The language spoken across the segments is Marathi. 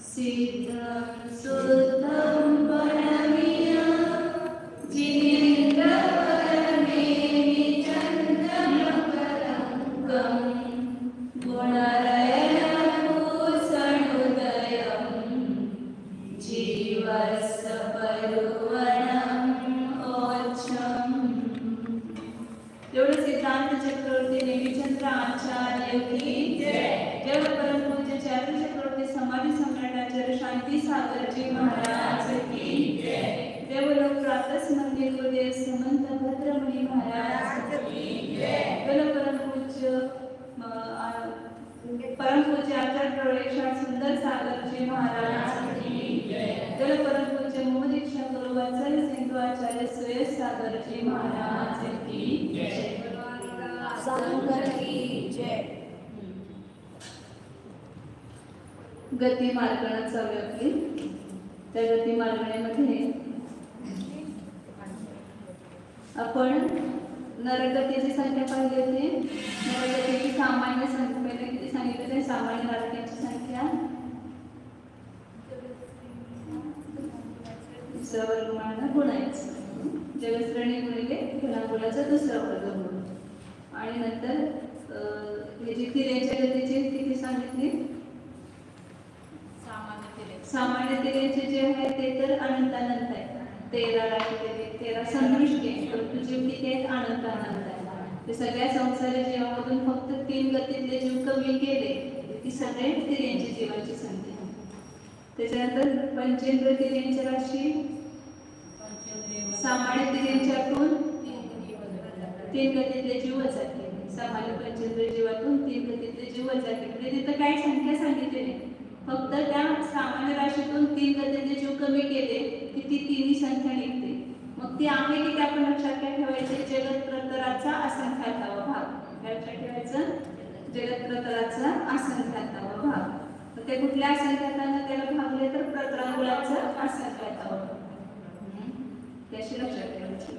सिद्धं सुद्धं परमियं जिनेन्द्रवरमेमि चन्द्रमकरङ्गं गुणरयनभूषणोदयं जीवस्सपरुवणम् ओच्छम्. एवढं सिद्धांत चक्रवर्ती नेमिचंद्र आचार्य की जय. जय परमपूज्य चारू चक्रवर्ती समाधी सम्राटाचार्य शांती सागरजी महाराज की जय. देवलोक प्रातः स्मरणीय गुरुदेव समंत भद्रमणी महाराज की जय. जय परमपूज्य आचार्य प्रवेशात सुंदर सागरजी महाराज की जय. जय परमपूज्य मोहदीक्षा गुरु वत्सल सिंधु आचार्य सुयश सागरजी महाराज की जय. सागर की जय. गती मार्गणा चालू आहे. त्या गती मार्गणेमध्ये आपण नरगतीची संख्या पाहिली होती. नरगतीची सामान्य संख्या पहिले किती सांगितले ते सामान्य नरगतीची संख्या दुसरा वर्गमूळाने गुणायचं. जगश्रेणी गुणिले घनांकुलाचा दुसरा वर्गमूळ. आणि नंतर हे जी तिर्याच्या गतीची किती सांगितली. सामान्य तिर्याचे जे आहे ते तर अनंत अनंत आहे. 13 राहिलेले 13 संदृष्टी आहे, परंतु जीव किती आहेत अनंत अनंत आहे. ते सगळ्या संसारी जीवामधून फक्त 3 गतीतले जीव कमी केले की सगळे तिर्यांची जीवांची संख्या. त्याच्यानंतर पंचेंद्र तिर्यांची राशी सामान्य तिर्यांच्यातून 3 गतीतले जीव वजा केले. सामान्य पंचेंद्र जीवातून 3 गतीतले जीव वजा केले. म्हणजे तिथं काय संख्या सांगितलेली, फक्त त्या सामान्य राशीतून 3 गतीतले जीव कमी केले की ती तिन्ही संख्या निघते. मग ती आहे की आपण लक्षात काय ठेवायचे, जगत प्रतराचा असंख्यातावा भाग. काय लक्षात ठेवायचं, जगत प्रतराचा असंख्यातावा भाग. तर ते कुठल्या असंख्याताने त्याला भागले तर प्रतरांगुलाचा असंख्यातावा. त्याशी लक्षात ठेवायचं.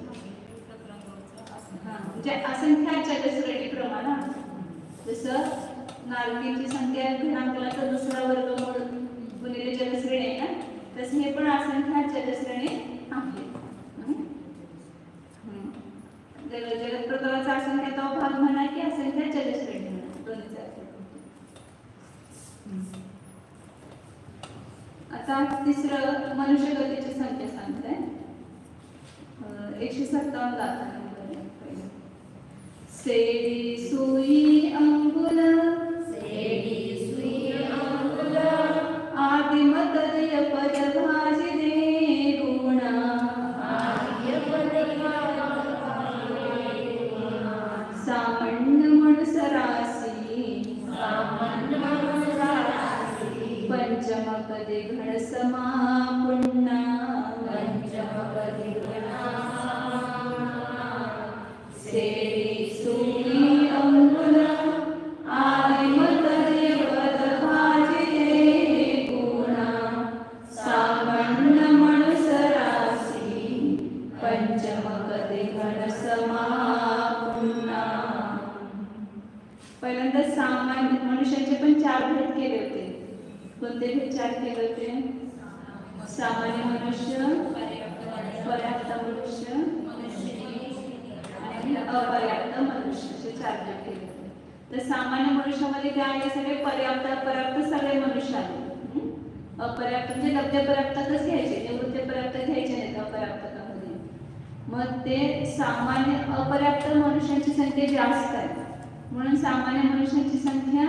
म्हणजे असंख्या जगश्रेणी प्रमाणात जसं नारकींची संख्या घनांकुलाचा दुसरा वर्गमूळ गुणिले जगश्रेणी आहे ना, तसे हे पण असंख्या जगश्रेणी आहे. जगत प्रतराचा असंख्यातावा भाग म्हणा की असंख्या जगश्रेणी म्हणा, दोन्हीचा अर्थ. आता तिसरं मनुष्य गतीची संख्या सांगताय. 157 दाखवा. सेडी सुई अंगुल आदिमतदय पद भाजिने गुणा सामान्य मनुसरासी पंचम कदे घन समा पुन्ना सेडी सुई अंगुल आदिमतदय पद भाजिने गुणा सामान्य मनुसरासी पंचम कदे घन समा पुन्ना. पहिल्यांदा सामान्य मनुष्याचे पण 4 भेद केले होते. कोणते भेद 4 केले होते. सामान्य मनुष्य, पर्याप्त मनुष्य आणि अपर्याप्त मनुष्य, असे 4 भेद केले होते. तर सामान्य मनुष्यामध्ये काय आहे, सगळे पर्याप्त पर्याप्त सगळे मनुष्य आहेत. अपर्याप्त म्हणजे लब्धपर्याप्तच घ्यायचे, निवृत्तपर्याप्त घ्यायचे नाहीत अपर्याप्तकामध्ये. मग ते सामान्य अपर्याप्त मनुष्यांची संख्या जास्त आहे म्हणून सामान्य मनुष्यांची संख्या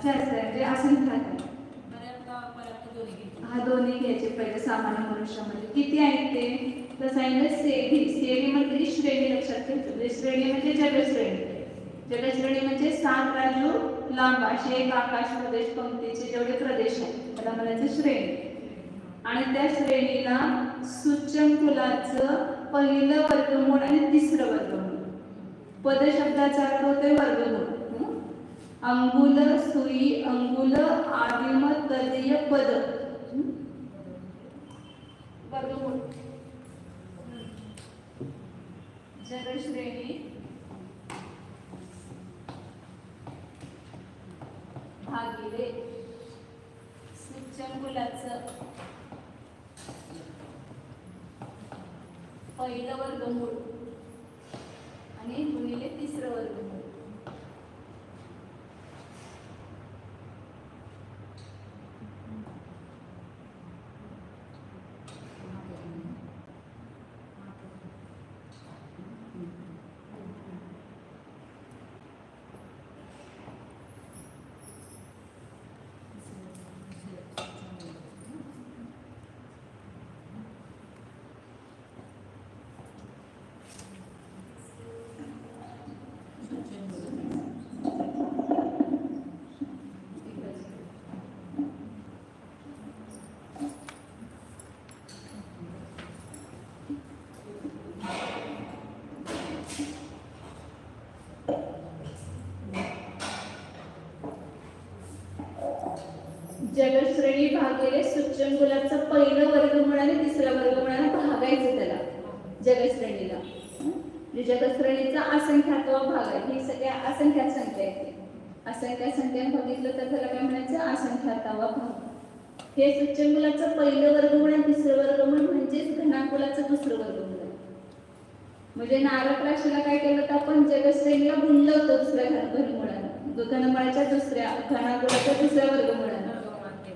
जास्त आहे, म्हणजे असंख्यात आहे. हा दोन्ही घ्यायचे पहिले सामान्य मनुष्यामध्ये. किती आहेत ते तर सांगितलं सेडी. सेडी म्हणजे श्रेणी लक्षात ठेवायचं. श्रेणी म्हणजे जगश्रेणी. जगश्रेणी म्हणजे 7 राजू लांब असे एक आकाश प्रदेश पंक्तीचे जेवढे प्रदेश आहेत त्याला म्हणायचं श्रेणी. आणि त्या श्रेणीला सूच्यंकुलाचं पहिलं वर्गमूळ आणि तिसरं वर्गमूळ. पद शब्दाचा अर्थ होतोय वर्गमूळ. अंगुल सुई अंगुल आदिम तदीय पद वर्गमूळ. जगश्रेणी भागिले सूच्यंकुल सुच्चमुलाचं पहिलं वर्गमूळ आणि गुणिले तिसरं वर्गमूळ. जगश्रेणी भागिले सुच्चंगुलाचं पहिलं वर्गमूळ आणि तिसरं वर्गमूळाने भागायचं त्याला जगश्रेणीला. जगश्रेणीचा असंख्यात्वा भाग आहे. ही सगळ्या असंख्यात संख्या आहेत. असंख्यात संख्या बघितलं तर त्याला काय म्हणायचं असंख्यात्वा भाग. हे सुच्चंगुलाचं पहिलं वर्गमूळ आणि तिसरं वर्गमूळ म्हणजेच घनांकुलाचं दुसरं वर्गमूळ आहे. म्हणजे नारक राशीला काय केलं तर आपण जगश्रेणीला गुणलं होतं दुसऱ्या घनमुळाच्या दुसऱ्या घनांकुलाच्या दुसऱ्या वर्गमूळानं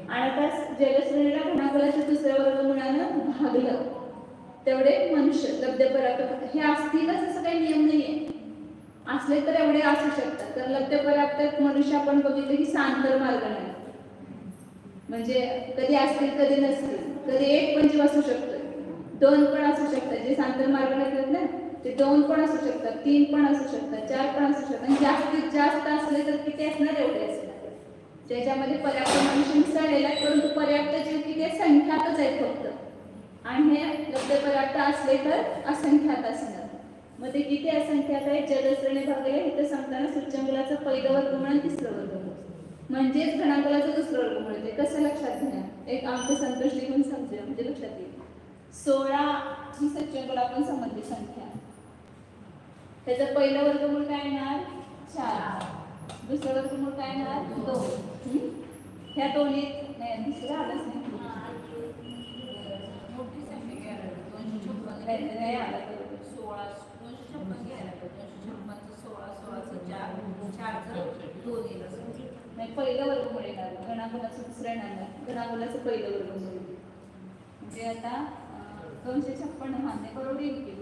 आणि आता जगश्रेणीला घनांकुलाच्या दुसऱ्या वर्गमूळानं भागलं. तेवढे मनुष्य लब्धपर्याप्त हे असतीलच असं काही नियम नाहीये. असले तर एवढे असू शकतात. तर लब्धपर्याप्त मनुष्य आपण बघितलं की सांतर मार्ग नाही. म्हणजे कधी असतील कधी नसतील. कधी एक पण जीव असू शकतो, दोन पण असू शकतात. जे सांतर मार्ग लागतात ना ते दोन पण असू शकतात, तीन पण असू शकतात, चार पण असू शकतात. आणि जास्तीत जास्त असले तर किती असणार एवढे असणार. त्याच्यामध्ये पर्याप्त मनुष्य मिसळलेला आहे, परंतु पर्याप्त जीव किती संख्यातच आहेत फक्त. आणि हे लब्धपर्याप्त असले तर असंख्यात असणार. मग ते किती असंख्यात आहे जगश्रेणी भागिले इथं सांगताना सुच्चंगुलाचं पहिलं वर्गमूळ आणि तिसरं वर्गमूळ म्हणजेच घनांकुलाचं दुसरं वर्गमूळ. ते कसं लक्षात घ्या, एक अंक संतुष्टी म्हणून समजूया म्हणजे लक्षात येईल. 16 ही सुच्चंगुला आपण समजली संख्या. त्याचं पहिलं वर्गमूळ काय येणार 4, दुसरं वर्गमूळ काय येणार 2. ह्या दोन्ही नाही दुसरं आलंच नाही. मोठी संख्या नाही आला 16 256 घ्यायला 256 16 16 4 2 येईल असं नाही. पहिलं वर्गमूळ येणार घनांकुलाचं दुसरं येणार घनांकुलाचं पहिलं वर्गमूळ म्हणजे आता 256 हा नाही बरोबर येईल की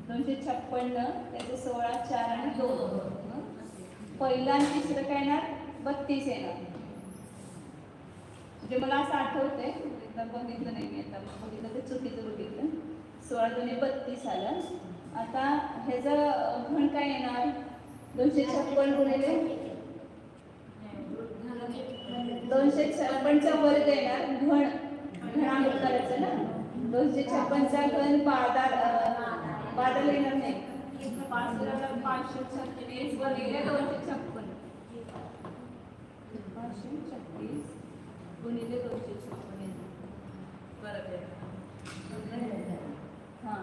256 त्याचे 16 4 आणि 2. पहिलं आणि तिसरं काय येणार 32 येणार. म्हणजे मला असं आठवतंय एकदा बघितलं नाही मी, आता बघितलं ते चुकीचं बघितलं. 16 2 32 आलं. आता ह्याचं घन काय येणार 256 गुणिले 256चा वर्ग येणार. घन घनांक करायचं ना. 256चा घन बादल येणार नाही. 536 गुणिले 256 536 गुणिले 256 परत हा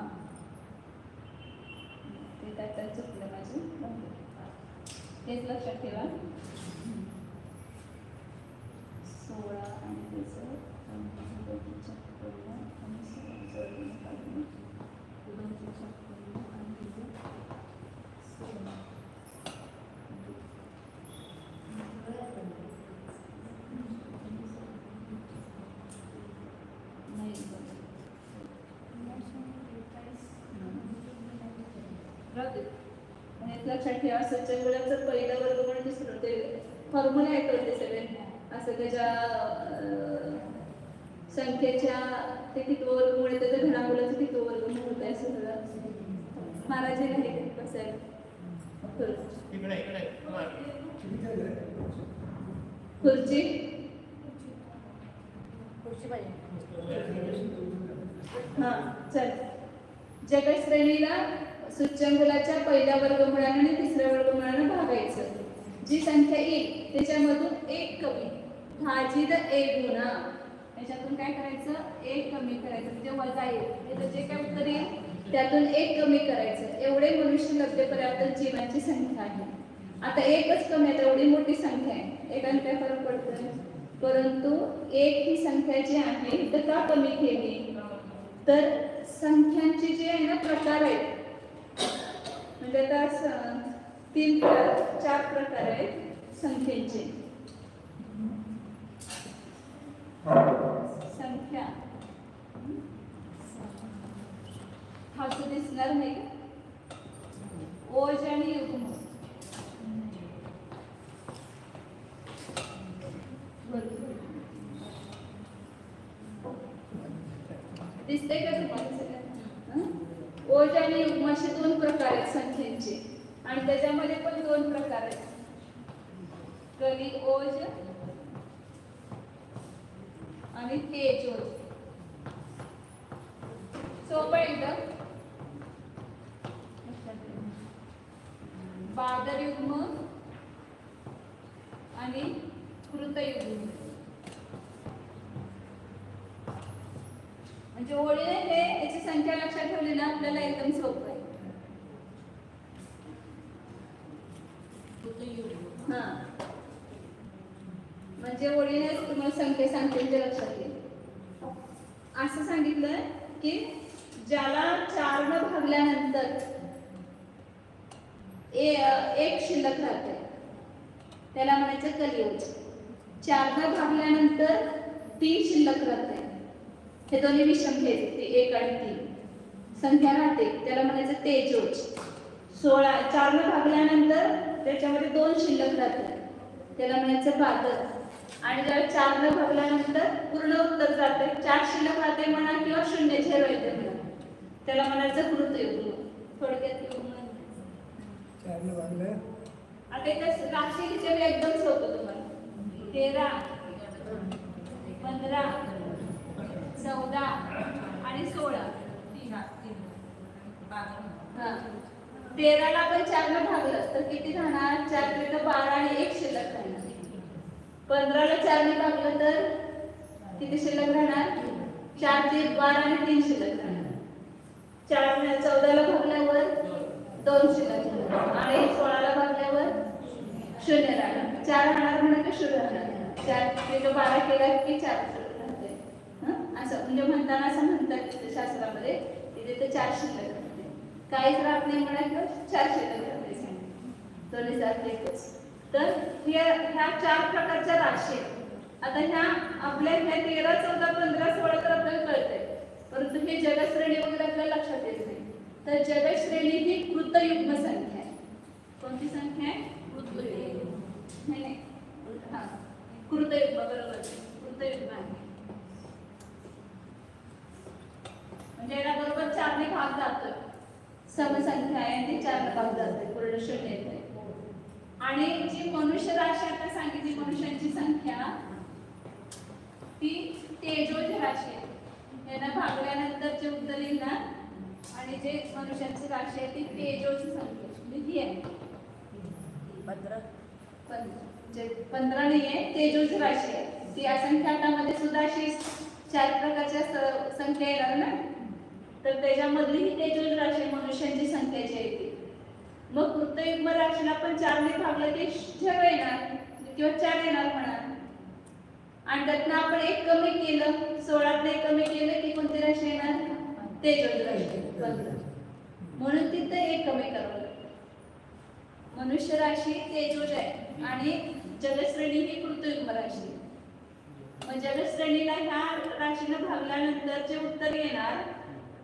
ते काय चुकलं माझं. तेच लक्षात ठेवा. 16 आणि त्याचं 256 आणि 16 लक्षात ठेवा. सुच्चंगुलाचं पहिलं वर्गमूळ दुसरं ते फॉर्म्युला आहे ते सगळे असं त्याच्या संख्येच्या ते किती वर्गमूळ त्याचं घनांकुलाचं किती वर्गमूळ होत आहे सगळं महाराज आहे कसं खुर्ची हा चल. जगश्रेणीला सुच्चंगुलाच्या पहिल्या वर्गमूळाने आणि तिसऱ्या वर्गमूळाने भागायचं. जी संख्या येईल त्याच्यामधून एक कमी भाजीत एक गुणा. याच्यातून काय करायचं एक कमी करायचं म्हणजे वजा येईल. त्याचं जे काय उत्तर येईल त्यातून एक कमी करायचं. एवढे मनुष्य लब्धपर्याप्त जीवांची संख्या आहे. आता एकच कमी आहे, एवढी मोठी संख्या आहे. एकाने काय फरक पडतोय परंतु एक ही संख्या जी आहे तर का कमी केली, तर संख्यांचे जे आहे ना प्रकार आहेत, म्हणजे आता 4 प्रकार आहेत संख्येचे. संख्या हा जो दिसणार नाही, ओज आणि युग्म. दिसते का तुम्हाला सगळ्यांना? ओज आणि युग्म असे 2 प्रकार आहेत संख्येचे, आणि त्याच्यामध्ये पण 2 प्रकार आहेत, कली ओज आणि तेज ओज. सोपं एकदम. बादर युग्म आणि कृतयुग्म. म्हणजे ओळीने हे याची संख्या लक्षात ठेवली ना आपल्याला एकदम सोपं आहे. हा, म्हणजे ओळीने तुम्हाला संख्या सांगते ते लक्षात येईल. असं सांगितलं की ज्याला 4 न भागल्यानंतर एक शिल्लक राहते त्याला म्हणायचं कलियोज. 4 न भागल्यानंतर 3 शिल्लक राहते, हे दोन्ही विषम घ्यायचे, ते 1 आणि 3 संख्या राहते त्याला म्हणायचं तेजोज. 4 न भागल्यानंतर त्याच्यामध्ये 2 शिल्लक राहते त्याला म्हणायचं बादर. आणि जर 4 न भागल्यानंतर पूर्ण उत्तर जाते, 4 शिल्लक राहते म्हणा किंवा 0 0 येते म्हणा, त्याला म्हणायचं कृतयुग्म. थोडक्यात युग्म. 4 ने भागले. आता इथे राशी लिहिते एकदम सोपं तुम्हाला. 13, 15, 14 आणि 16. हा, 13ला पण 4 न भागलं तर किती राहणार? 4 3 12 आणि 1 शिल्लक राहणार. 15ला 4 ने भागलं तर किती शिल्लक राहणार? 4 3 12 आणि 3 शिल्लक राहणार. 14ला भागल्यावर 2 शिल्लक राहणार आणि 16ला भागल्यावर 0 राहणार. 4 राहणार म्हणजे का 0 राहणार. 4 3 12 केला की 4 शिल्लक राहते. असं म्हणजे म्हणताना असं म्हणतात शास्त्रामध्ये की तिथे 4 शिल्लक राहते. काहीच राहत नाही म्हणा किंवा 4 शिल्लक राहते, दोन्ही सारखे एकच. तर ह्या 4 प्रकारच्या राशी आहेत. आता ह्या आपल्या ह्या 13 14 15 16 तर आपल्याला कळतंय, परंतु हे जगश्रेणी वगैरे आपल्याला लक्षात येत नाही. तर जगश्रेणी ही कृतयुग्म संख्या आहे. कोणती संख्या आहे? कृतयुग्म. नाही हा, कृतयुग्म, बरोबर, कृतयुग्म आहे. म्हणजे याला बरोबर 4 ने भाग जातोय. समसंख्या आहे ती 4 ने भाग जाते, पूर्ण 0 येते. आणि जी मनुष्य राशी आता सांगितली, मनुष्यांची संख्या ती तेजोज राशी आहे. यांना भागल्यानंतर जे उत्तर येईल ना, आणि जे मनुष्यांची राशी आहे ती तेजोज संख्या ही आहे. 15 नाही आहे, तेजोज राशी आहे ती. असंख्यातामध्ये सुद्धा अशी 4 प्रकारच्या संख्या येणार ना, तर त्याच्यामधली ही तेजोज राशी मनुष्यांची संख्या जी आहे ती. मग कृतयुग्म राशीला पण 4 ने भागलं की 0 येणार किंवा 4 येणार म्हणा. आणि त्यातनं आपण 1 कमी केलं, 16 ने कमी केलं की कोणती राशी येणार? तेजोज राशी. म्हणून तिथं 1 कमी करावं लागतं. मनुष्य राशी तेजोज आहे आणि जलश्रेणी ही कृतयुग्म राशी. मग जलश्रेणीला ह्या राशीनं भागल्यानंतर जे उत्तर येणार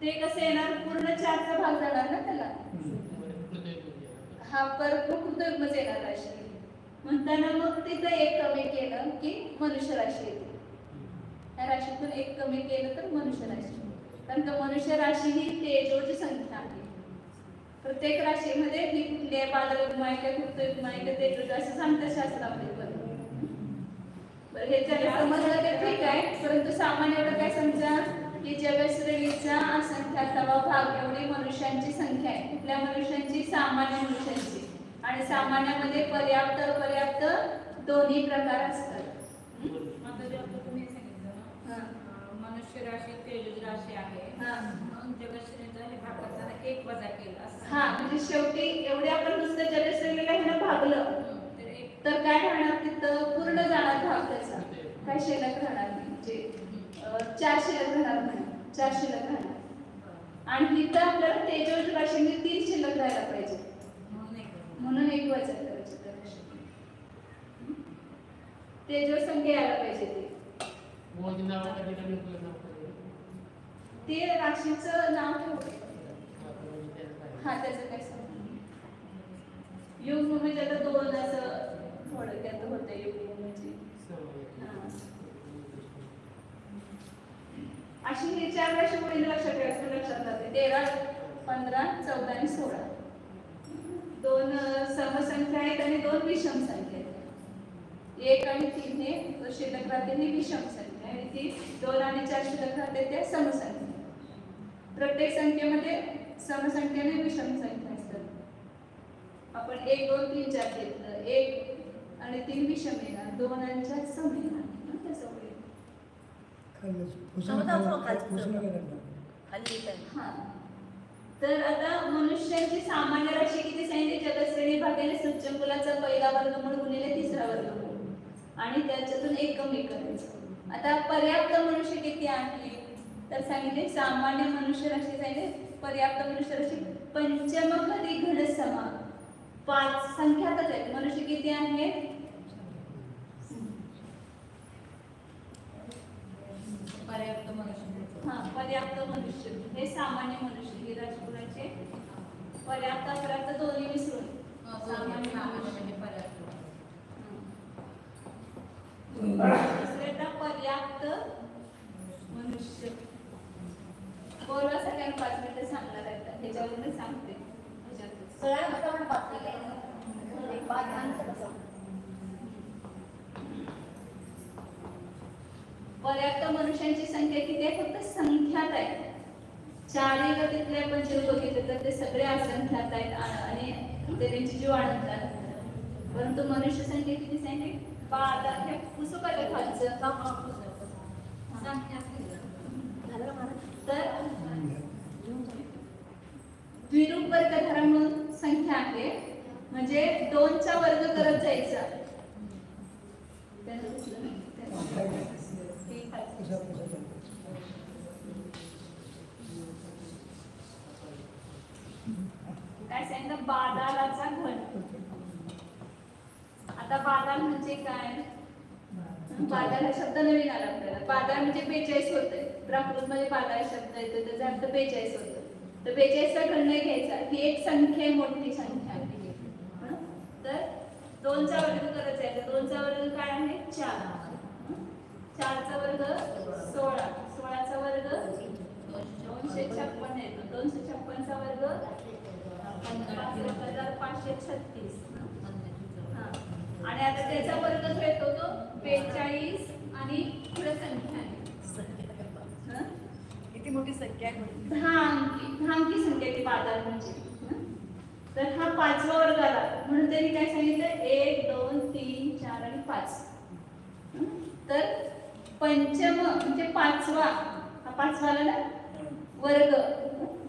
ते कसं येणार? पूर्ण 4चा भाग जाणार ना त्याला, हा परत मग कृतयुग्मच येणार राशी. म्हणताना मग तिथं 1 कमी केलं की मनुष्य राशी येते. या राशीतून 1 कमी केलं तर मनुष्य राशी. कारण का मनुष्य राशी ही तेजोज संख्या आहे. प्रत्येक राशीमध्ये ही कुठली आहे? बादयुग्म आहे का, कृतयुग्म आहे का, तेजोज असं सांगतात शास्त्रामध्ये. बरं, हे त्याला समजलं तर ठीक आहे, परंतु सामान्य एवढं काय समजा की जगश्रेणीचा असंख्यातवा भाग एवढी मनुष्यांची संख्या आहे. कुठल्या मनुष्यांची? सामान्य मनुष्यांची. आणि सामान्यामध्ये पर्याप्त अपर्याप्त दोन्ही प्रकार असतात. आता जे तुम्ही सांगितलं ना, मनुष्य राशी तेजोज राशी आहे, म्हणून जगश्रेणीचा हे भाग करताना 1 वजा केला असं. हा, म्हणजे शेवटी एवढे आपण नुसतं जगश्रेणीला ह्यानं भागलं तर काय राहणार? तिथं पूर्ण जाणार भाग त्याचा. काय शिल्लक राहणार नाही, म्हणजे 4 शिल्लक राहणार नाही, 4 शिल्लक राहणार. आणि इथं आपल्याला तेजोज राशीमध्ये 3 शिल्लक राहायला पाहिजे, म्हणून 1 वजा करायचे. तेजोज संख्या यायला पाहिजे. ते राशीचं नाव ठेवते. हा त्याचं काय युग म्हणजे आता 2 असं थोडक्यात होतं युग म्हणजे. अशी हे 4 राशी पुढे लक्षात ठेवायचं, लक्षात राहते. 13, 15, 14 आणि 16. 2 समसंख्या आहेत आणि 2 विषम संख्या आहेत. 1 आणि 3 हे शिल्लक राहते, ही विषम संख्या आणि ती 2 आणि 4 शिल्लक राहते त्या समसंख्या. प्रत्येक संख्येमध्ये समसंख्या आणि विषम संख्या असतात. आपण 1, 2, 3, 4 घेतलं, 1 आणि 3 विषम येणार, 2 आणि 4 सम येणार. तर आता मनुष्याची सामान्य राशी किती सांगितली? जगश्रेणी भागिले सूच्यंकुलाचा पहिला वर्गमूळ गुणिले तिसरा वर्गमूळ आणि त्याच्यातून 1 कमी करायचं. आता पर्याप्त मनुष्य किती आहे तर सांगितले सामान्य मनुष्य राशी सांगितले. पर्याप्त मनुष्य राशी पंचम कधी घन समा 5 संख्यातच आहेत. मनुष्य किती आहेत? पर्याप्त मनुष्य. पर्याप्त मनुष्य हे सामान्य मनुष्य. हे राजकुलाचे पर्याप्त पर्याप्त दोन्ही मिसळून सामान्य म्हणजे पर्याप्त. दुसऱ्याचा पर्याप्त मनुष्य. बोलवा सगळ्यांना 5 मिनिटं सांगणार आहे, ह्याच्यावरून सांगते. पर्याप्त मनुष्यांची संख्या किती आहे? फक्त संख्यात आहे. 4 गतीतले आपण जे बघितले तर ते सगळे असंख्यात आहेत आणि त्यांची जीव आणतात. परंतु मनुष्य संख्या किती सांगितली? 12. हे पुस्तकाच्या खालचं तर द्विरूप वर्गधारा म्हणून संख्या आहे, म्हणजे 2चा वर्ग करत जायचा. काय सांगितलं? बादालाचा घन. आता बादाल म्हणजे काय? बादाल हा शब्द नवीन आला आपल्याला. बादाल म्हणजे 42 होते. प्राकृत मध्ये बादाल शब्द येतो, त्याचा अर्थ 42 होतो. तर 42चा घन नाही घ्यायचा. ही एक संख्या आहे, मोठी संख्या आहे. तर 2चा वर्ग करत जायचा. 2चा वर्ग काय आहे? 4. 4चा वर्ग 16. 16चा वर्ग 256 येतो. 256चा वर्ग 536. आणि आता त्याचा वर्ग जो येतो तो 42 आणि पुढे संख्या आहे. किती मोठी संख्या आहे? 10 अंकी संख्या ती बादाल म्हणजे. तर हा 5वा वर्ग आला, म्हणून त्यांनी काय सांगितलं? 1, 2, 3, 4 आणि 5. तर पंचम म्हणजे 5वा, हा 5वा आला ना वर्ग.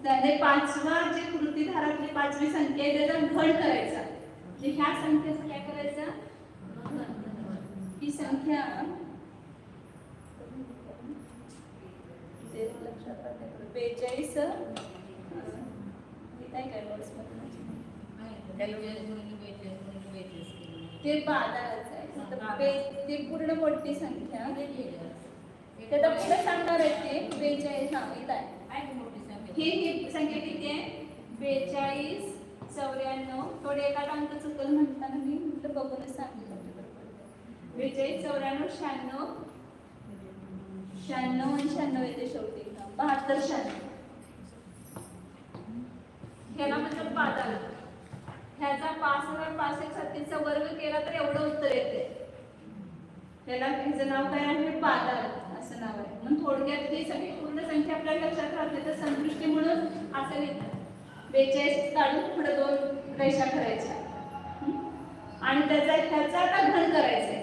त्याने 5वा जे कृतीधारातली 5वी संख्या आहे त्याचा घन करायचा. म्हणजे ह्या संख्येचं काय करायचं? ही संख्या लक्षात 42 काय नोट्स ते बादालाच आहे. ते पूर्ण मोठी संख्या त्याला पुढे सांगणार आहे ते 42. हा इथं आहे. ही संख्या किती आहे? 42, 94. थोडे एखादा अंक चुकल म्हणताना मी म्हटलं बघूनच सांगितलं. 42, 94, 96, 96 आणि 96 येते शेवटी. 72, 96. ह्याला म्हणतात बादाल. ह्याचा 65, 36 वर्ग केला तर एवढं उत्तर येते. त्याला ह्याचं नाव काय आहे? बादाल असं नाव आहे. म्हणून थोडक्यात ही सगळी पूर्ण संख्या आपल्याला लक्षात राहते. तर संतुष्टी म्हणून असं लिहितात. 42 काढून पुढे 2 रेषा करायच्या आणि ह्याचा आता घन करायचंय.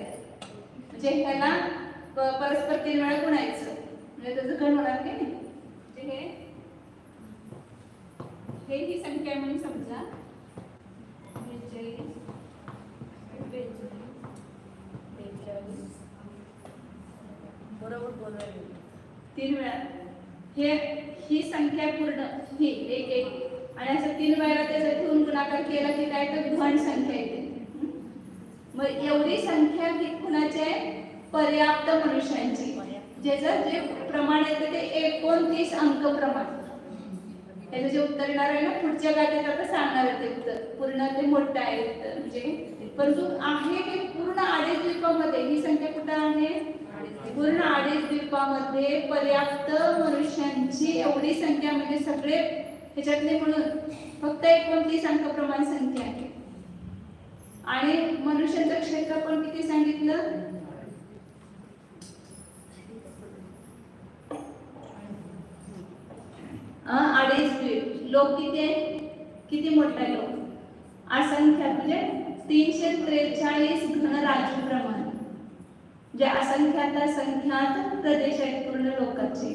म्हणजे ह्याला परस्पर 3 वेळा गुणायचं, म्हणजे त्याचं घन होणार की नाही. म्हणजे हे ही संख्या आहे म्हणून समजा. 42, 42, 3 वेळा ही संख्या पूर्ण ही एक एक आणि असं 3 वेळा त्याचा ठेवून गुणाकार केला की काय तर घन संख्या येते. मग एवढी संख्या कुणाची आहे? पर्याप्त मनुष्यांची. ज्याचं जे प्रमाण येतं ते 29 अंक प्रमाण. याचं जे उत्तर येणार आहे ना पुढच्या गाठीत आता सांगणार आहे ते उत्तर पूर्ण ते मोठं आहे उत्तर म्हणजे परंतु आहे ते पूर्ण अडीच द्वीपामध्ये. ही संख्या कुठं आहे? पूर्ण अडीच द्वीपामध्ये पर्याप्त मनुष्यांची एवढी संख्या म्हणजे सगळे ह्याच्यातले म्हणून फक्त 29 अंक प्रमाण संख्या आहे. आणि मनुष्याचं क्षेत्रफळ किती सांगितलं? अडीच द्वीप. लोक किती आहे? किती मोठा आहे लोक? असंख्यात म्हणजे 343 घन राजू प्रमाण. जे असंख्यात संख्यात प्रदेश आहेत पूर्ण लोकांचे.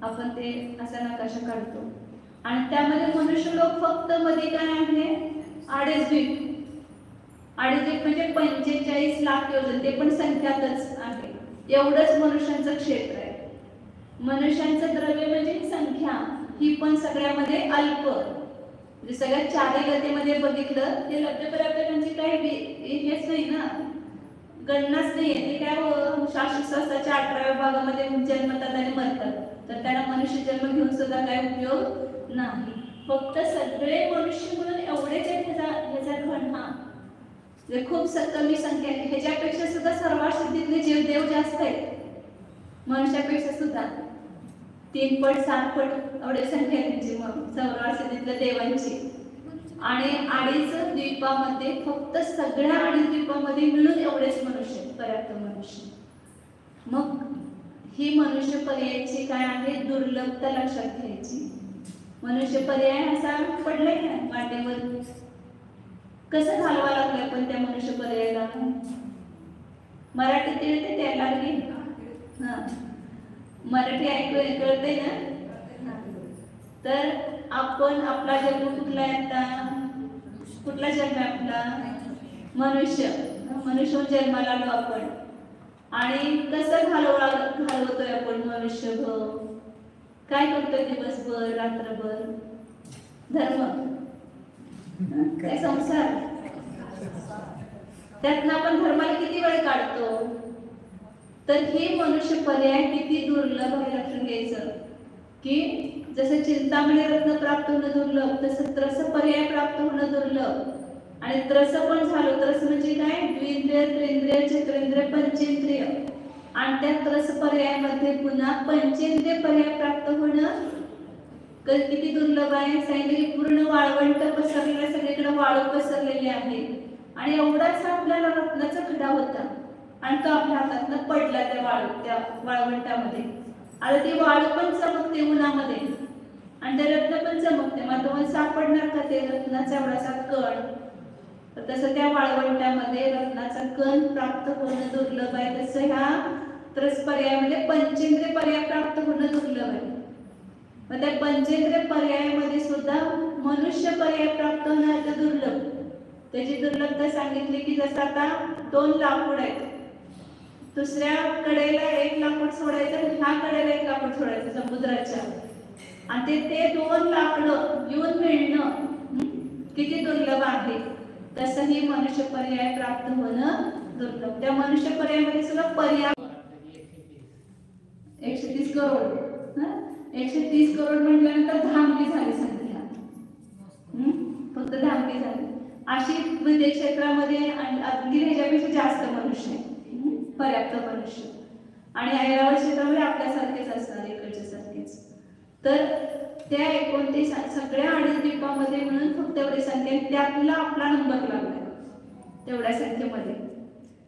आपण ते असा नकाशा काढतो आणि त्यामध्ये मनुष्य लोक फक्त मध्ये काय आहे? अडीच द्वीप. अडीच द्वीप म्हणजे 45 लाख योजन. ते पण संख्यातच आहे. एवढंच मनुष्यांचं क्षेत्र आहे. मनुष्यांचं द्रव्य म्हणजे संख्या ही पण सगळ्यामध्ये अल्प. म्हणजे सगळ्यात चारी गतीमध्ये बघितलं ते लब्धप्राप्तांची काही हेच नाही ना, गणनाच नाहीये. ते काय शास्त्रशास्त्राच्या 18व्या भागामध्ये जन्मतात आणि मरतात. तर त्यांना मनुष्य जन्म घेऊन सुद्धा काही उपयोग नाही. फक्त सगळे मनुष्य म्हणून एवढेच ह्याचा घन हा खूप कमी संख्या आहे. ह्याच्यापेक्षा सुद्धा सर्वात सिद्धीतले जीवदेव जास्त आहेत मनुष्यापेक्षा सुद्धा. 3 पट 7 पट एवढी संख्या आहे त्यांची मग सर्वात सिद्धीतल्या देवांची. आणि अडीच द्वीपामध्ये फक्त सगळ्या अडीच द्वीपामध्ये मिळून एवढेच मनुष्य, पर्याप्त मनुष्य. मग ही मनुष्य पर्यायाची काय आहे? दुर्लभता लक्षात घ्यायची. मनुष्य पर्याय असा पडलाय ना मांडीवर. कसं घालवा लागलाय पण त्या मनुष्य पर्यायाला? मराठीत येते त्याला लागली. हा मराठी ऐकू कळते ना? तर आपण आपला जन्म कुठला आहे आता? कुठला जन्म आहे आपला? मनुष्य. मनुष्य जन्माला आलो आपण. आणि कसं घालवतोय आपण मनुष्य काय करतोय दिवसभर रात्रभर? धर्म काय संसार. त्यातनं आपण धर्माला किती वेळ काढतो? तर हे मनुष्य पर्याय किती दुर्लभ आहे लक्षात घ्यायचं. की जसं चिंतामणी रत्न प्राप्त होणं दुर्लभ तसं त्रस पर्याय प्राप्त होणं दुर्लभ. आणि त्रस पण झालो. त्रस म्हणजे काय? द्विंद्रिय त्रिंद्रिय चतुरेंद्रिय पंचेंद्रिय. आणि त्या त्रस पर्यायामध्ये पुन्हा पंचेंद्रिय पर्याय प्राप्त होणं किती दुर्लभ आहे. सांगितलं पूर्ण वाळवंट पसरलेलं, सगळीकडे वाळू पसरलेली आहे. आणि एवढाच आपल्याला रत्नाचा खडा होता आणि तो आपल्या हातातनं पडला त्या वाळवंटामध्ये. आता ती वाळू पण चमकते उन्हामध्ये आणि ते रत्न पण चमकते. मग तुम्हाला सापडणार का ते रत्नाचा एवढासा कण? तर तसं त्या वाळवंटामध्ये रत्नाचा कण प्राप्त होणं दुर्लभ आहे. तसं ह्या त्रस पर्यायामध्ये पंचेंद्रिय पर्याय प्राप्त होणं दुर्लभ आहे. मग त्या पंचेंद्रिय पर्यायामध्ये सुद्धा मनुष्य पर्याय प्राप्त होणं दुर्लभ. त्याची दुर्लभता सांगितली की जसं आता 2 लाकूड आहेत. दुसऱ्या कडेला 1 लाकूड सोडायचं, ह्या कडेला 1 लाकूड सोडायचं समुद्राच्या. आणि ते 2 लाकडं येऊन मिळणं किती दुर्लभ आहे. तसंही मनुष्य पर्याय प्राप्त होणं दुर्लभ. त्या मनुष्य पर्यायामध्ये सुद्धा पर्याय 130 करोड. 130 करोड म्हटल्यानंतर धामकी झाली संख्या. फक्त धामकी झाली. अशी विद्या क्षेत्रामध्ये आणखी ह्याच्यापेक्षा जास्त मनुष्य आहे. पर्याप्त मनुष्य. आणि ऐरावत क्षेत्रामध्ये आपल्यासारखेच असणार, इकडच्या सारखेच. तर त्या 29 सगळ्या अडीच द्वीपामध्ये म्हणून फक्त एवढी संख्या. त्यातला आपला नंबर लागला तेवढ्या संख्येमध्ये.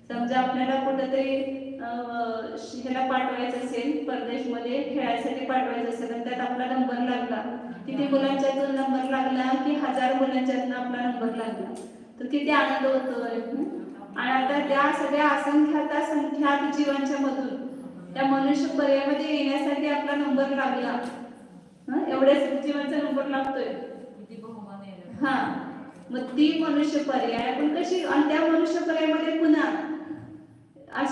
समजा आपल्याला कुठंतरी ह्याला पाठवायचं असेल, परदेशमध्ये खेळायसाठी पाठवायचं असेल आणि त्यात आपला नंबर लागला. किती मुलांच्यातून नंबर लागला की 1000 मुलांच्यातून आपला नंबर लागला. तर किती आनंद होतोय. आणि आता त्या सगळ्या असंख्यात जीवांच्या मधून त्या मनुष्य पर्यायामध्ये येण्यासाठी आपला नंबर लागला. एवढ्याच जीवांचा नंबर लागतोय. हा मग ती मनुष्य पर्याय आपण कशी. आणि त्या मनुष्य पर्यायामध्ये पुन्हा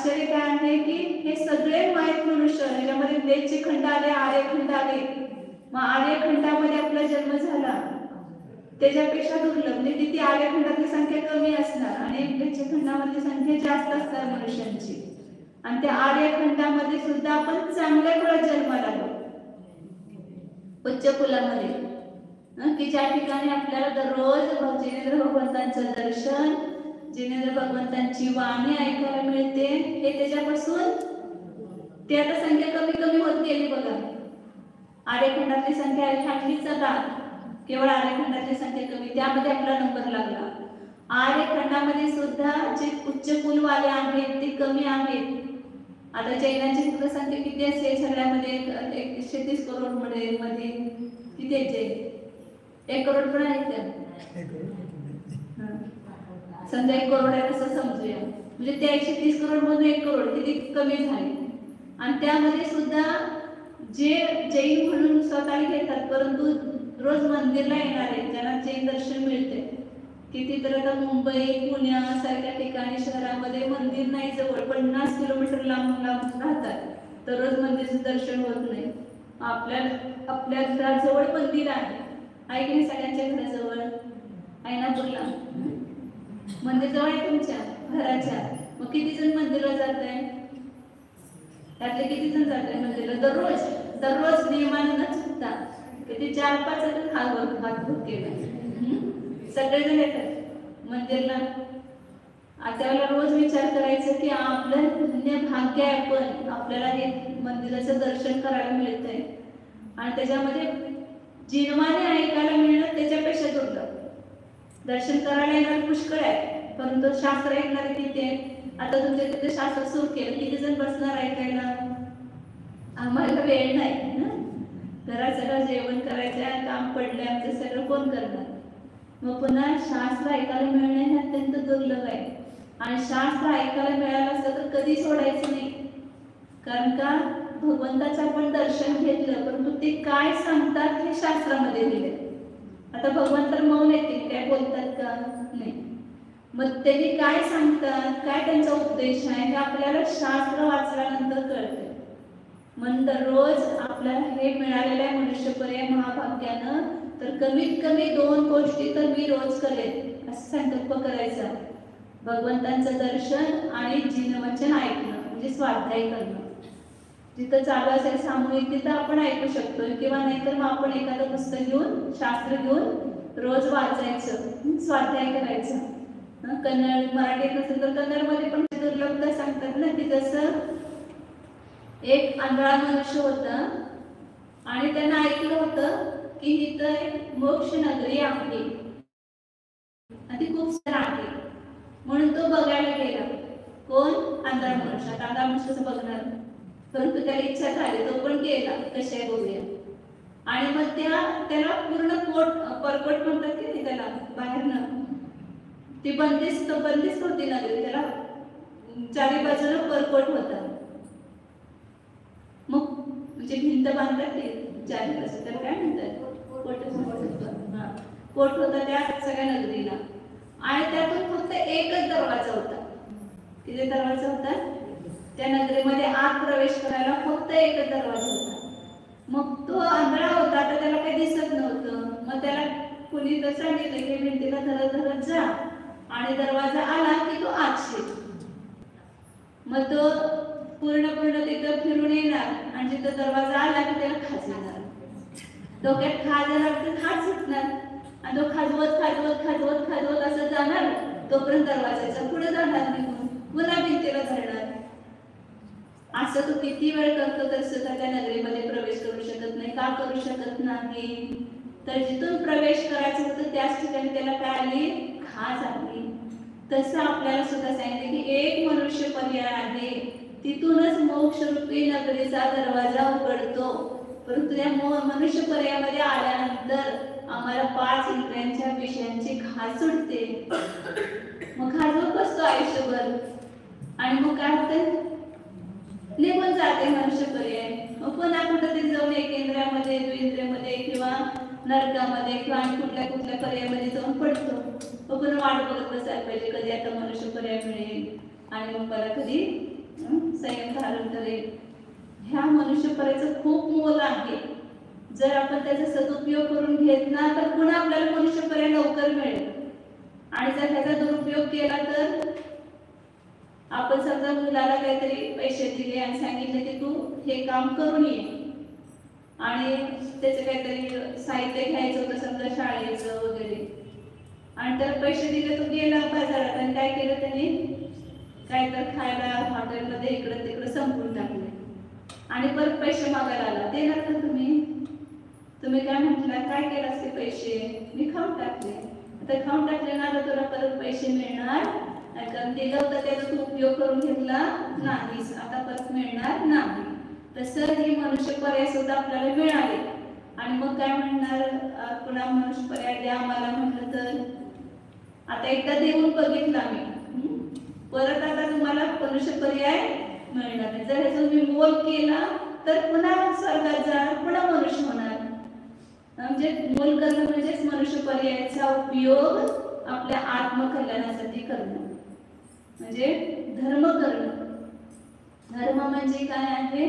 आश्चर्य काय आहे की हे सगळे माहीत मनुष्य, याच्यामध्ये प्लेटचे खंड आले, आर्यखंड आले. मग आर्यखंडामध्ये आपला जन्म झाला, त्याच्यापेक्षा दुर्लभ म्हणजे किती आर्यखंडातली संख्या कमी असणार आणि प्लेटच्या खंडामधली संख्या जास्त असणार मनुष्यांची. आणि त्या आर्यखंडामध्ये सुद्धा आपण चांगल्या कुळात जन्माला आलो, उच्च कुलामध्ये, की ज्या ठिकाणी आपल्याला दररोज जिनेंद्र भगवंतांचं दर्शन, जिनेंद्र भगवंतांची वाणी ऐकायला मिळते. हे त्याच्यापासून ते आता संख्या कमी कमी होत गेली बघा. आर्यखंडातली संख्या ठाकलीच आता, केवळ आर्यखंडातली संख्या कमी, त्यामध्ये आपला नंबर लागला. आर्यखंडामध्ये सुद्धा जे उच्च कुलवाले आहेत ते कमी आहेत. आता जैनांची सुद्धा संख्या किती असते सगळ्यामध्ये? 130 करोड मध्ये किती आहे? 1 करोड पण आहेत त्या. समजा 1 करोड आहे असं समजूया, म्हणजे त्या 130 करोड मधून 1 करोड किती कमी झाले. आणि त्यामध्ये सुद्धा जे जैन म्हणून स्वतःला घेतात परंतु रोज मंदिरला येणारे ज्यांना जैन दर्शन मिळते, किती तर आता मुंबई पुण्यासारख्या ठिकाणी शहरामध्ये मंदिर नाही, जवळ 50 किलोमीटर लांब राहतात, तर रोज मंदिराचं दर्शन होत नाही. आपल्या घराजवळ मंदिर आहे की नाही? सगळ्यांच्या घराजवळ आहे ना? बोला, मंदिर जवळ आहे तुमच्या घराच्या. मग किती जण मंदिराला जात आहे? त्यातले किती जण जात आहे मंदिराला? दररोज नियमानं न चुकता किती 4-5 जण हात केला, सगळेजण येतात मंदिरला. त्यावेळेला रोज विचार करायचा की आपलं पुण्य भाग्य आहे, पण आपल्याला हे मंदिराचं दर्शन करायला मिळतंय. आणि त्याच्यामध्ये जिनवाने ऐकायला मिळणं त्याच्यापेक्षा दुर्लभ. दर्शन करायला येणार पुष्कळ आहे, परंतु शास्त्र ऐकणारे किती आहे? आता तुमच्या तिथे शास्त्र सुरू केलं, किती जण बसणार ऐकायला? आम्हाला वेळ नाही ना, घरात सगळं जेवण करायचं, काम पडलंय आमचं, सगळं कोण करणार? मग पुन्हा शास्त्र ऐकायला मिळणे हे अत्यंत दुर्लभ आहे. आणि शास्त्र ऐकायला मिळालं असतं तर कधी सोडायचं नाही, कारण का भगवंताचं आपण दर्शन घेतलं, परंतु ते काय सांगतात हे शास्त्रामध्ये दिले. आता भगवंत मौन येतील, काय बोलतात का? नाही. मग त्यांनी काय सांगतात, काय त्यांचा उद्देश आहे हे आपल्याला शास्त्र वाचल्यानंतर कळते. म्हणून दररोज आपल्याला हे मिळालेलं आहे मनुष्यपर्याय महाभाग्यानं, तर कमीत कमी 2 गोष्टी तर मी रोज करेन असं संकल्प करायचा. भगवंतांचं दर्शन आणि जिनवचन ऐकणं, म्हणजे स्वाध्याय करणं. जिथं चालू असेल सामूहिक तिथं आपण ऐकू शकतो, किंवा नाहीतर मग आपण एखादं पुस्तक घेऊन, शास्त्र घेऊन रोज वाचायचं, स्वाध्याय करायचं. कन्नड मराठीत नसेल तर कन्नडमध्ये पण दुर्लभता सांगतात ना, की जसं एक आंधळा मनुष्य होता आणि त्यांना ऐकलं होतं की इथं एक मोक्ष नगरी आहे आणि ती खूप सार आहे, म्हणून तो बघायला गेला. कोण? आंधळा मनुष्य. आंधळा मनुष्य बघणार, परंतु त्याला इच्छा झाली, तो पण गेला, कशा आहे बघूया. आणि मग त्याला पूर्ण परकोट म्हणतात की नाही त्याला, बाहेरनं ती बंदिस्त होती नगरी, त्याला चारी बाजूला परकोट होता. मग म्हणजे भिंत बांधतात ते चारी बाजू, त्याला काय म्हणतात? कोट होता त्या सगळ्या नगरीला. आणि त्यातून फक्त एकच दरवाजा होता. किती दरवाजा होता त्या नगरीमध्ये? आत प्रवेश करायला फक्त एकच दरवाजा होता. मग तो आंधळा होता, तर त्याला काही दिसत नव्हतं. मग त्याला कुणी तर सांगितलं की भिंतीला धरत जा आणि दरवाजा आला की तो आत शिर. मग तो पूर्ण तिथं फिरून येणार आणि जिथं दरवाजा आला की त्याला खाज येणार. डोक्यात खाज येणार तर खाज सुटणार आणि तो खाजवत असं जाणार, तोपर्यंत दरवाजाच्या पुढे जाणार निघून, पुन्हा भिंतीला धरणार. असं तो किती वेळ करतो तर सुद्धा त्या नगरीमध्ये प्रवेश करू शकत नाही. का करू शकत नाही? तर जिथून प्रवेश करायचं होतं त्याच ठिकाणी त्याला काय आली? खाज आली. तसं आपल्याला सुद्धा सांगितलं की एक मनुष्य पर्याय आहे, तिथूनच मोक्षरूपी नगरीचा दरवाजा उघडतो. परंतु त्या मनुष्य पर्यायामध्ये आल्यानंतर आम्हाला 5 इंद्रियांच्या विषयांची खाज सुटते. मग खाजवत बसतो आयुष्यभर आणि मग काय होतं? निघून जाते मनुष्य पर्याय. मग पुन्हा कुठेतरी जाऊन एकेंद्रियामध्ये, द्विंद्रियामध्ये किंवा नरकामध्ये किंवा कुठल्या पर्यायामध्ये जाऊन पडतो. मग पुन्हा वाट बघत बसायला पाहिजे कधी आता मनुष्य पर्याय मिळेल आणि मग मला कधी संयम धारण करेल. ह्या मनुष्यपराचं खूप मोल आहे. जर आपण त्याचा सदुपयोग करून घेतला तर पुन्हा आपल्याला मनुष्यपर्याय लवकर मिळेल. आणि जर त्याचा दुरुपयोग केला तर आपण समजा मुलाला काहीतरी पैसे दिले आणि सांगितले की तू हे काम करून ये, आणि त्याचं काहीतरी साहित्य घ्यायचं होतं समजा शाळेचं वगैरे, आणि त्याला पैसे दिले तो गेला बाजारात आणि काय केलं त्याने, काय तर खायला हॉटेलमध्ये इकडं तिकडं संपून टाकले आणि परत पैसे मागायला आला. देणार का तुम्ही? तुम्ही काय म्हटलं, काय केलं असते पैसे? मी खाऊन टाकले. आता खाऊन टाकले ना तर तुला परत पैसे मिळणार, कारण दिलं होतं त्याचा तू उपयोग करून घेतला नाहीस, आता परत मिळणार नाही. तसं हे मनुष्य पर्याय सुद्धा आपल्याला मिळाले. आणि मग काय म्हणणार, पुन्हा मनुष्य पर्याय द्या आम्हाला म्हटलं तर आता एकदा देऊन बघितला मी, परत आता तुम्हाला मनुष्य पर्याय मिळणार नाही. जर ह्याचा तुम्ही मोल केला तर पुन्हा स्वर्गात जा, पुन्हा मनुष्य होणार. म्हणजे मोल करणं म्हणजेच मनुष्य पर्यायाचा उपयोग आपल्या आत्मकल्याणासाठी करणं, म्हणजे धर्म करणं. धर्म म्हणजे काय आहे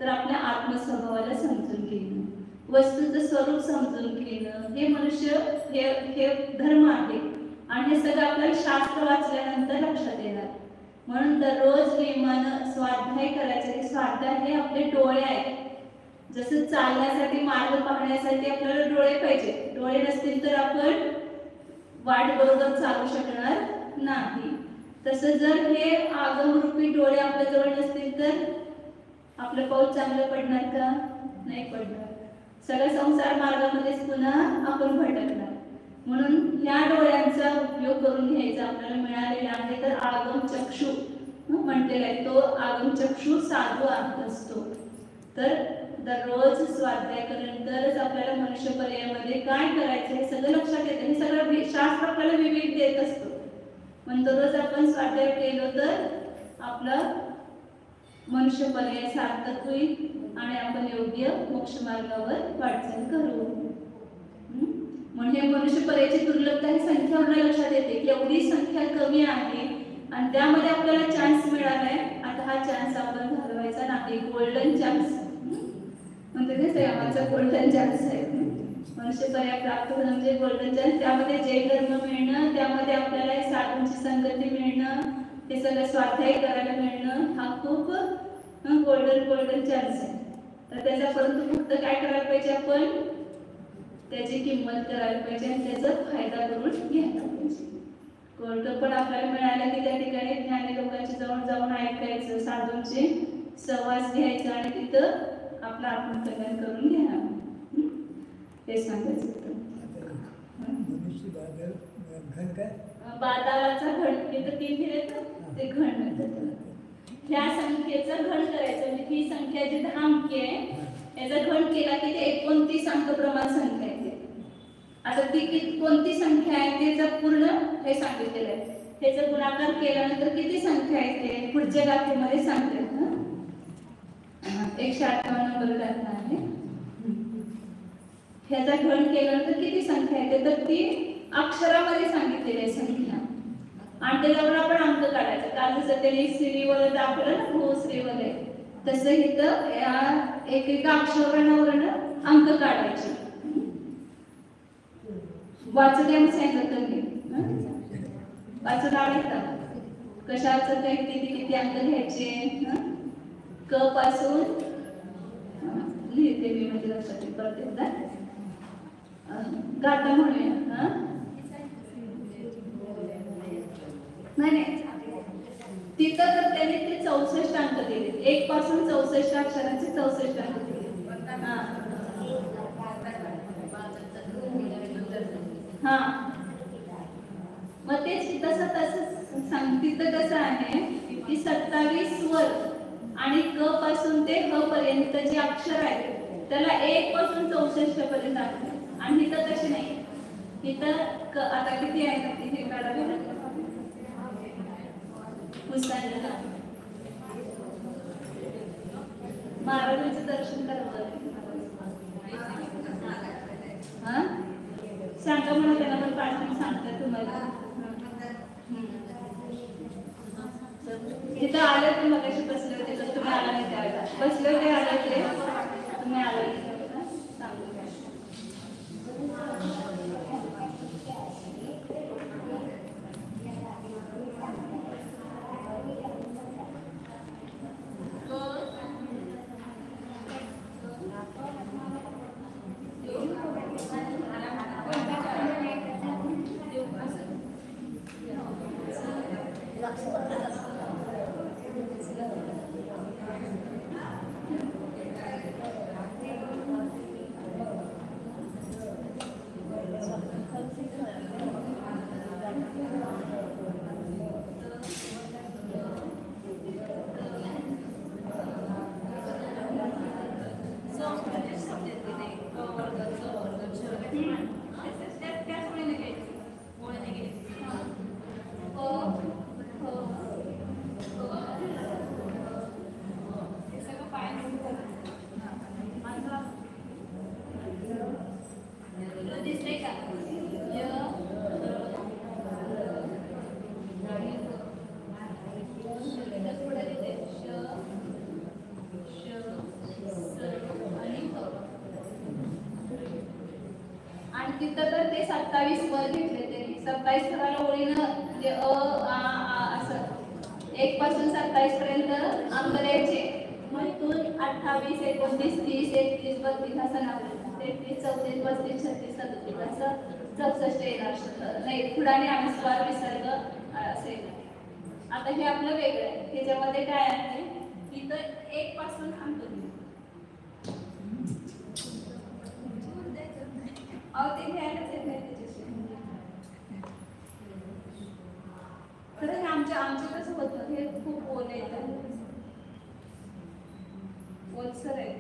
तर आपल्या आत्मस्वभावाला समजून घेणं, वस्तूचं स्वरूप समजून घेणं, हे मनुष्य हे धर्म आहे. आणि हे सगळं आपल्याला शास्त्र वाचल्यानंतर लक्षात येणार. म्हणून दररोज नियमानं स्वाध्याय करायचं. स्वाध्याय हे आपले डोळे आहेत. जसं चालण्यासाठी, मार्ग पाहण्यासाठी आपल्याला डोळे पाहिजे. डोळे नसतील तर आपण वाट बरोबर चालू शकणार नाही. तसं जर हे आगमरूपी डोळे आपल्या जवळ नसतील तर आपलं पाऊल चांगलं पडणार का? नाही पडणार. सगळ्या संसार मार्गामध्येच पुन्हा आपण भटकणार. म्हणून ह्या डोळ्यांचा उपयोग करून घ्यायचा आपल्याला मिळालेला आहे. तर आगम चक्षु म्हटलेला आहे, तो आगम चक्षु साधू असतो. तर दररोज स्वाध्याय केल्यानंतरच आपल्याला मनुष्य पर्यायामध्ये काय करायचं हे सगळं लक्षात येतं. हे सगळं शास्त्र आपल्याला विवेक देत असतो. पण दररोज आपण स्वाध्याय केलं तर आपलं मनुष्य पर्याय सार्थक होईल आणि आपण योग्य मोक्ष मार्गावर वाटचाल करू. म्हणजे मनुष्य पर्यायाची दुर्लभता ही संख्यावरून लक्षात येते की एवढी संख्या कमी आहे आणि त्यामध्ये आपल्याला चान्स मिळालाय. आता हा चान्स आपण घालवायचा नाही. गोल्डन चान्स म्हणजे कसं आहे, आमचा गोल्डन चान्स आहे. मनुष्य पर्याय प्राप्त होणं म्हणजे गोल्डन चान्स. त्यामध्ये जैन धर्म मिळणं, त्यामध्ये आपल्याला साधूंची संगती मिळणं, हे सगळं स्वाध्याय करायला मिळणं, हा खूप गोल्डन चान्स आहे. तर त्याचा परंतु फक्त काय करायला पाहिजे, आपण त्याची किंमत करायला पाहिजे आणि त्याचा फायदा करून घ्यायला पाहिजे. गोल्ड पण आपल्याला मिळालं की त्या ठिकाणी ज्ञानी लोकांच्या जवळ जाऊन ऐकायचं, साधूंचे सहवास घ्यायचा आणि तिथं आपलं आत्मकल्याण करून घेणार. हे सांगायचं होतं. बादालाचा घण, हे तर 3 दिले तर ते घण म्हणतात. ह्या संख्येचं घण करायचं, म्हणजे ही संख्या जी 10 अंकी आहे याचा घण केला की ते 29 अंक प्रमाण संख्या आहे. आता ती कोणती संख्या आहे त्याचं पूर्ण हे सांगितलेलं आहे. त्याचा गुणाकार केल्यानंतर किती संख्या आहे ते पुढच्या गाठीमध्ये सांगते. 158 नंबर गाठा आहे. ह्याचा घण केल्यानंतर किती संख्या आहे तर ती अक्षरामध्ये सांगितलेली आहे संख्या, आणि त्याच्यावर आपण अंक काढायचा. काल जसं त्याने श्रीवर दाखवलं ना, हो श्रीवर आहे, तसं इथं एकेका अक्षरांवरनं अंक काढायचे. वाचून द्या सांगितलं तुम्ही, वाचून आवडतात कशाचं काही किती अंक घ्यायचे. क पासून लिहिते मी, म्हणजे लक्षात परत एकदा गाता म्हणूया. नाही तिथं तर त्यांनी ते 64 अंक दिले. 1 पासून 64 अक्षरांचे 64 अंक दिले. हा मग तेच तसं सांग. तिथं कसं आहे की 27 वर आणि क पासून ते ह पर्यंत जे अक्षर आहे त्याला 1 पासून 64 पर्यंत आहे. आणि इथं तसे नाही. इथं आता किती आहे तिथे काढावे पुस्तकाला महाराजांचं दर्शन करावं. हा सांगा म्हणून त्यांना पण पाठवून सांगतात तुम्हाला. तिथं आलं तर मगाशी बसले होते तुम्ही आला नाही त्यावेळेला बसले होते आले ते तुम्ही आला नाही त्यावेळेला सांगू द्या. तिथं तर ते 27 वर घेतले त्यांनी 27 करायला ओळीनं म्हणजे अ आ आ असं 1 पासून 27 पर्यंत अंक द्यायचे. मग इथून 28 29 30 31 32 असं नाव 33 34 35 36 37 असं 64 येणार नाही पुढाने अनुस्वार विसर्ग असे. आता हे आपलं वेगळं आहे. त्याच्यामध्ये काय आहे इथं 1 पासून अंक ते घ्यायलाच येत नाही त्याच्याशी. खरं हे आमचे कसं होतं हे खूप ओल येतं ओलसर आहे.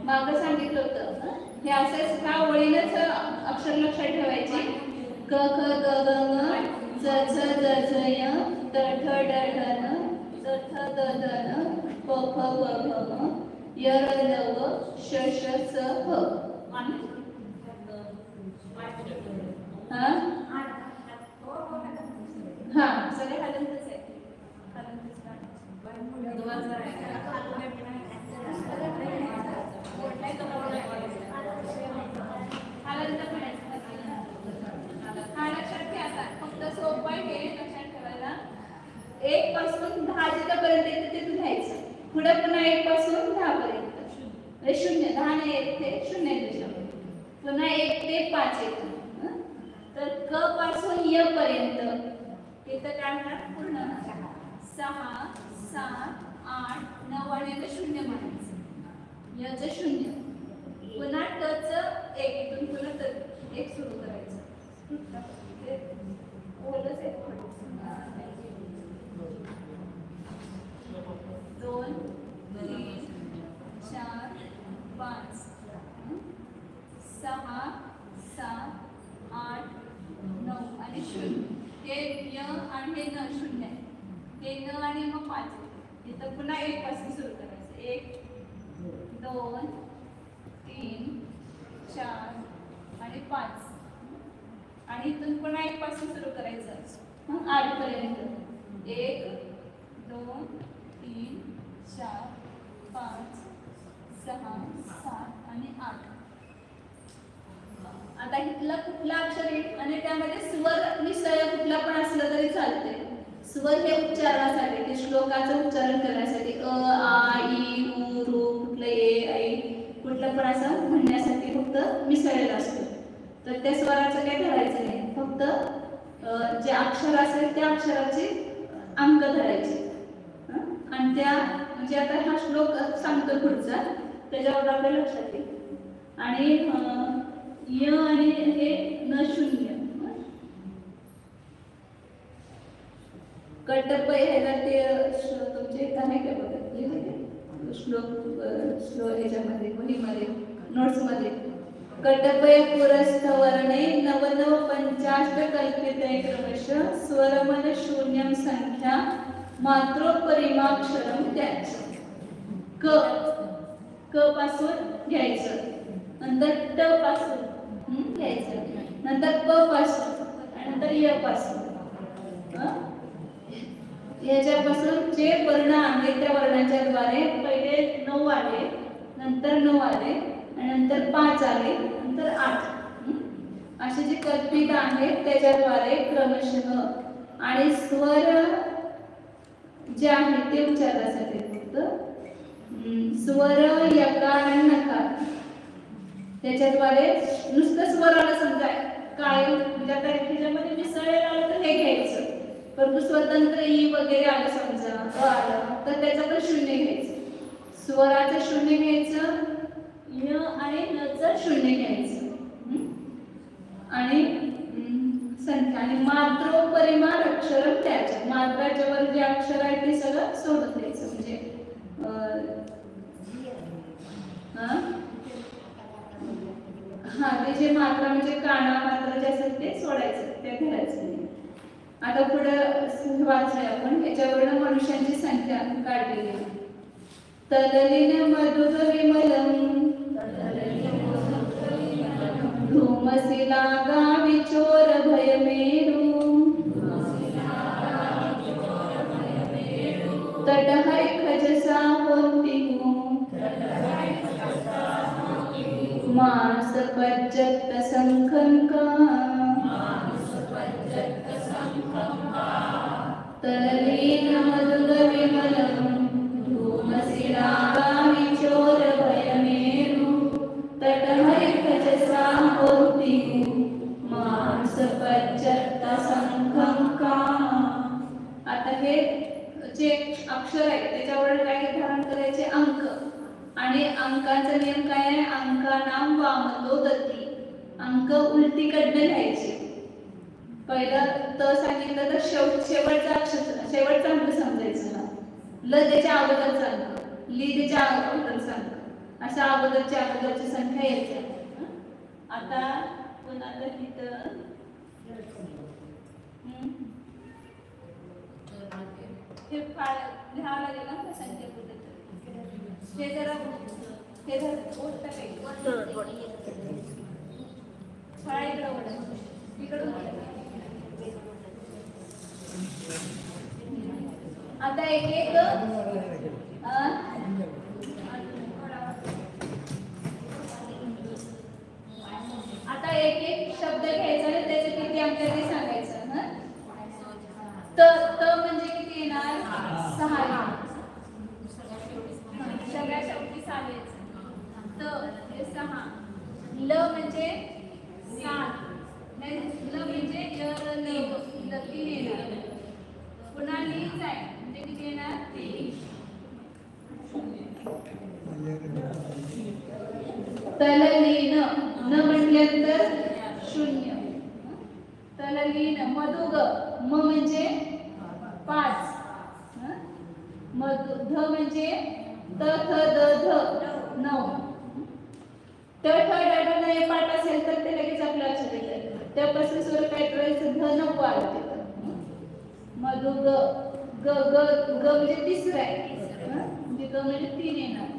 मागं सांगितलं होतं हे असंच ह्या ओळीनच अक्षर लक्षात ठेवायचे. क ख ग ग ङ च छ ज झ य ट ठ ड ढ न च थ द ध न प फ ब भ म य र ल व श श स ह. हा सगळे हलंतच आहे. हा लक्षात घ्या. फक्त सोपं आहे हे लक्षात ठेवायला. 1 पासून 10 जिथपर्यंत येते तिथून घ्यायचं. पुढे पुन्हा 1 पासून 10 पर्यंत म्हणजे 0 10 ने 1 ते 0 येते. पुन्हा 1 ते 5 येते. तर क पासून य पर्यंत इथं काय होणार पूर्ण 6 7 8 9 आणि 0 म्हणायचं. याचं 0 पुन्हा ट चं 1 इथून पुन्हा 1 सुरू करायचं. ओलच आहे 2 3 4 5 6 7 8 9 आणि 0 हे य आणि हे न 0 आहे. हे न आणि मग 5 इथं पुन्हा 1 पासून सुरू करायचं. 1 2 3 4 आणि 5 आणि इथून पुन्हा 1 पासून सुरू करायचं मग 8 पर्यंत 1 2 3 4 5 6 7 आणि 8. आता इथलं कुठला अक्षर येईल आणि त्यामध्ये स्वर निश्चय कुठला पण असलं तरी चालते. स्वर हे उच्चारणासाठी ते श्लोकाचं उच्चारण करण्यासाठी अ आ इ उ रू कुठलं ए ऐ कुठलं पण असं म्हणण्यासाठी फक्त मिसळलेला असतो. तर त्या स्वराचं काही धरायचं नाही. फक्त जे अक्षर असेल त्या अक्षराचे अंक धरायचे आणि त्या म्हणजे आता हा श्लोक सांगतो पुढचा त्याच्यावर आपल्या लक्षात येईल. आणि य आणि हे न 0 कटप ह्याला ते तुमचे आहे का बघा श्लोक ह्याच्यामध्ये वहीमध्ये नोट्समध्ये कटपय पुरस्थ वर्णे नव नव 50 कल्पिते क्रमश स्वरमन शून्यम संख्या मात्रोपरिमाक्षरम त्याच. क पासून घ्यायचं नंतर ट पासून घ्यायचं नंतर प पासून आणि य पासून याच्यापासून जे वर्ण आहेत त्या वर्णाच्या द्वारे पहिले 9 आले, नंतर 9 आले, नंतर 5 आले, नंतर 8. असे जे कल्पित आहेत त्याच्याद्वारे क्रमशः आणि स्वर जे आहेत ते उच्चारासाठी फक्त स्वर यकार आणि नकार त्याच्याद्वारे नुसतं स्वराला समजा काय म्हणजे आता ह्याच्यामध्ये मिसळलेलं आलं तर हे घ्यायचं, परंतु स्वतंत्र ई वगैरे आलं समजा आलं तर त्याचं पण शून्य घ्यायचं, स्वराचं शून्य घ्यायचं, य आणि नचं शून्य घ्यायचं आणि संख्या आणि मात्रोपरिमाण अक्षर त्याच्या मात्राच्या वर जे अक्षर आहे ते सगळं सोडून द्यायचं म्हणजे हा ते जे मात्रा म्हणजे काना मात्रा जे असेल ते सोडायचं, ते घ्यायचं. आता पुढे वाचूया आपण याच्यावरून मनुष्यांची संख्या काढलेली आहे. तदलिन मधुर विमलम धूमशिला गाविचोर भयमेरू तटहरि खजसा होती मानस पज्जत संखंका तललीन मधुर विमलम धूमशिला गाविचोर भयमेरू तटहरि खजसा होती मानस पज्जत संखंका. आता हे जे अक्षर आहे त्याच्यावर काय धारण करायचे अंक आणि अंकाचा नियम काय आहे अंकानाम वामतो गती अंक उलटीकडनं घ्यायचे. पहिला त सांगितलं तर शेवटचा अक्षर शेवटचा अंक समजायचा ना ल त्याच्या अगोदरचा अंक ली त्याच्या अगोदरचा अंक अशा अगोदरची संख्या येते. आता पुन्हा तिथं हे लिहावं लागेल ना संख्या हे जरा हे बोट आता एक एक आता एक एक शब्द घ्यायचा आणि त्याचे किती अंक ते सांगायचं. त म्हणजे किती येणार 6 सगळ्या शेवटी 6 त हे 6 ल म्हणजे 7 ल म्हणजे य र ल 3 येणार. पुन्हा लीच आहे म्हणजे किती येणार 3. तललीन न म्हटल्यानंतर 0 तललीन मधुग म म्हणजे 5 मधु ध म्हणजे त थ द ध 9 त ठ ड ढ हे पाठ असेल तर ते लगेच आपल्या लक्षात येतं. त्यापासून स्वर काय करायचं ध नको आलं तिथं मधु ग ग ग ग म्हणजे तिसरं आहे म्हणजे ग म्हणजे 3 येणार.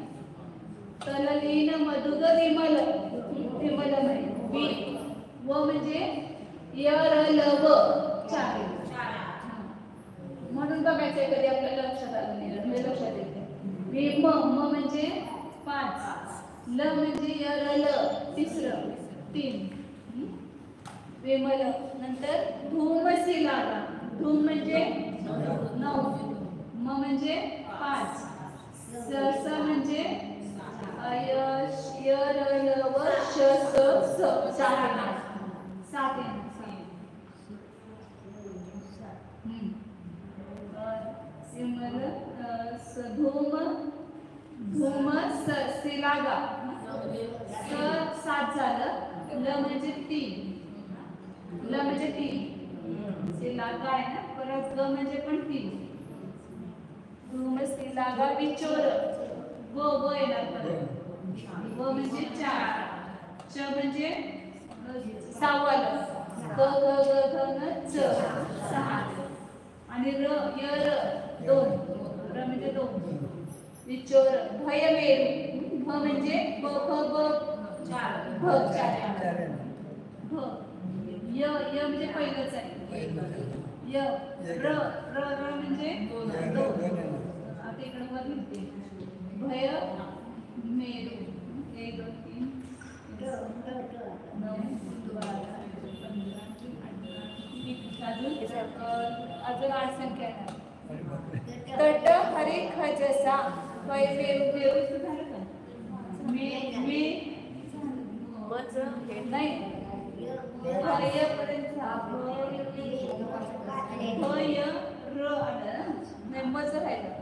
तललीन मधुग विमल विमल वि व म्हणजे य र ल व 4 म्हणून बघायचं कधी आपल्याला लक्षात आलं नाही म्हणजे लक्षात येते. विम म म्हणजे 5 ल म्हणजे य र ल तिसरं 3 विमल. नंतर धूमशिला धूम म्हणजे 9 म म्हणजे 5 स म्हणजे य र ल व श स 7 सिमल धूम धूम शिलागा 7 झालं. ल म्हणजे 3 ल म्हणजे 3 शिलागा आहे ना परत ग म्हणजे पण 3 धूम शिलागा विचोर व येणार परत व म्हणजे 4 च म्हणजे 6 ग ग ग घ न च 6 आणि र य र 2 र म्हणजे 2 विचोर भयमेरू भ म्हणजे ब भ ब 4 भ 4 भ य य म्हणजे पहिलंच आहे. य र र र म्हणजे दोन. आता इकडे वर लिहिते. भय मेरू 1 2 3 9 अजून 8 संख्या येणार. तट हरी खजसा भय मेरू मेरू झालं का? मे मज हे नाही पर्यंत भय र आलं नाही मज राहिलं.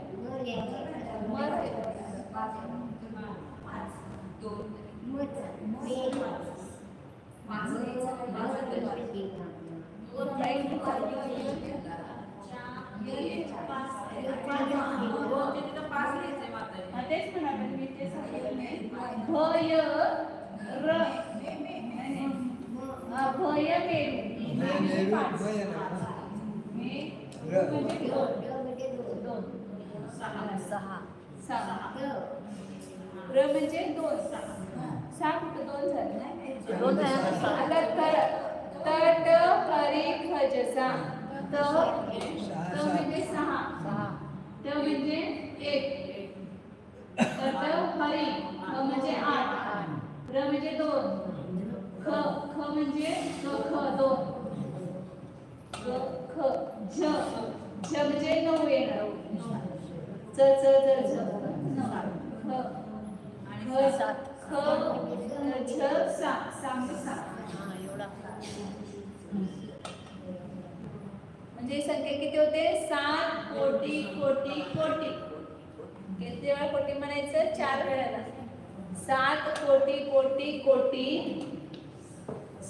तेच म्हणा मी ते भय र भय मेरू र म्हणजे 2 6 कुठं 2 झालं. आता तट हरी खजसा त म्हणजे 6 त म्हणजे 1 तट हरी ख म्हणजे 8 र म्हणजे 2 ख ख म्हणजे ख 2 ख झ झ म्हणजे 9 येणार. च च च झ 9 ख ख झ 6 म्हणजे संख्या किती होते? 7 कोटी कोटी कोटी. किती वेळा कोटी म्हणायचं? 4 वेळा. 7 कोटी कोटी कोटी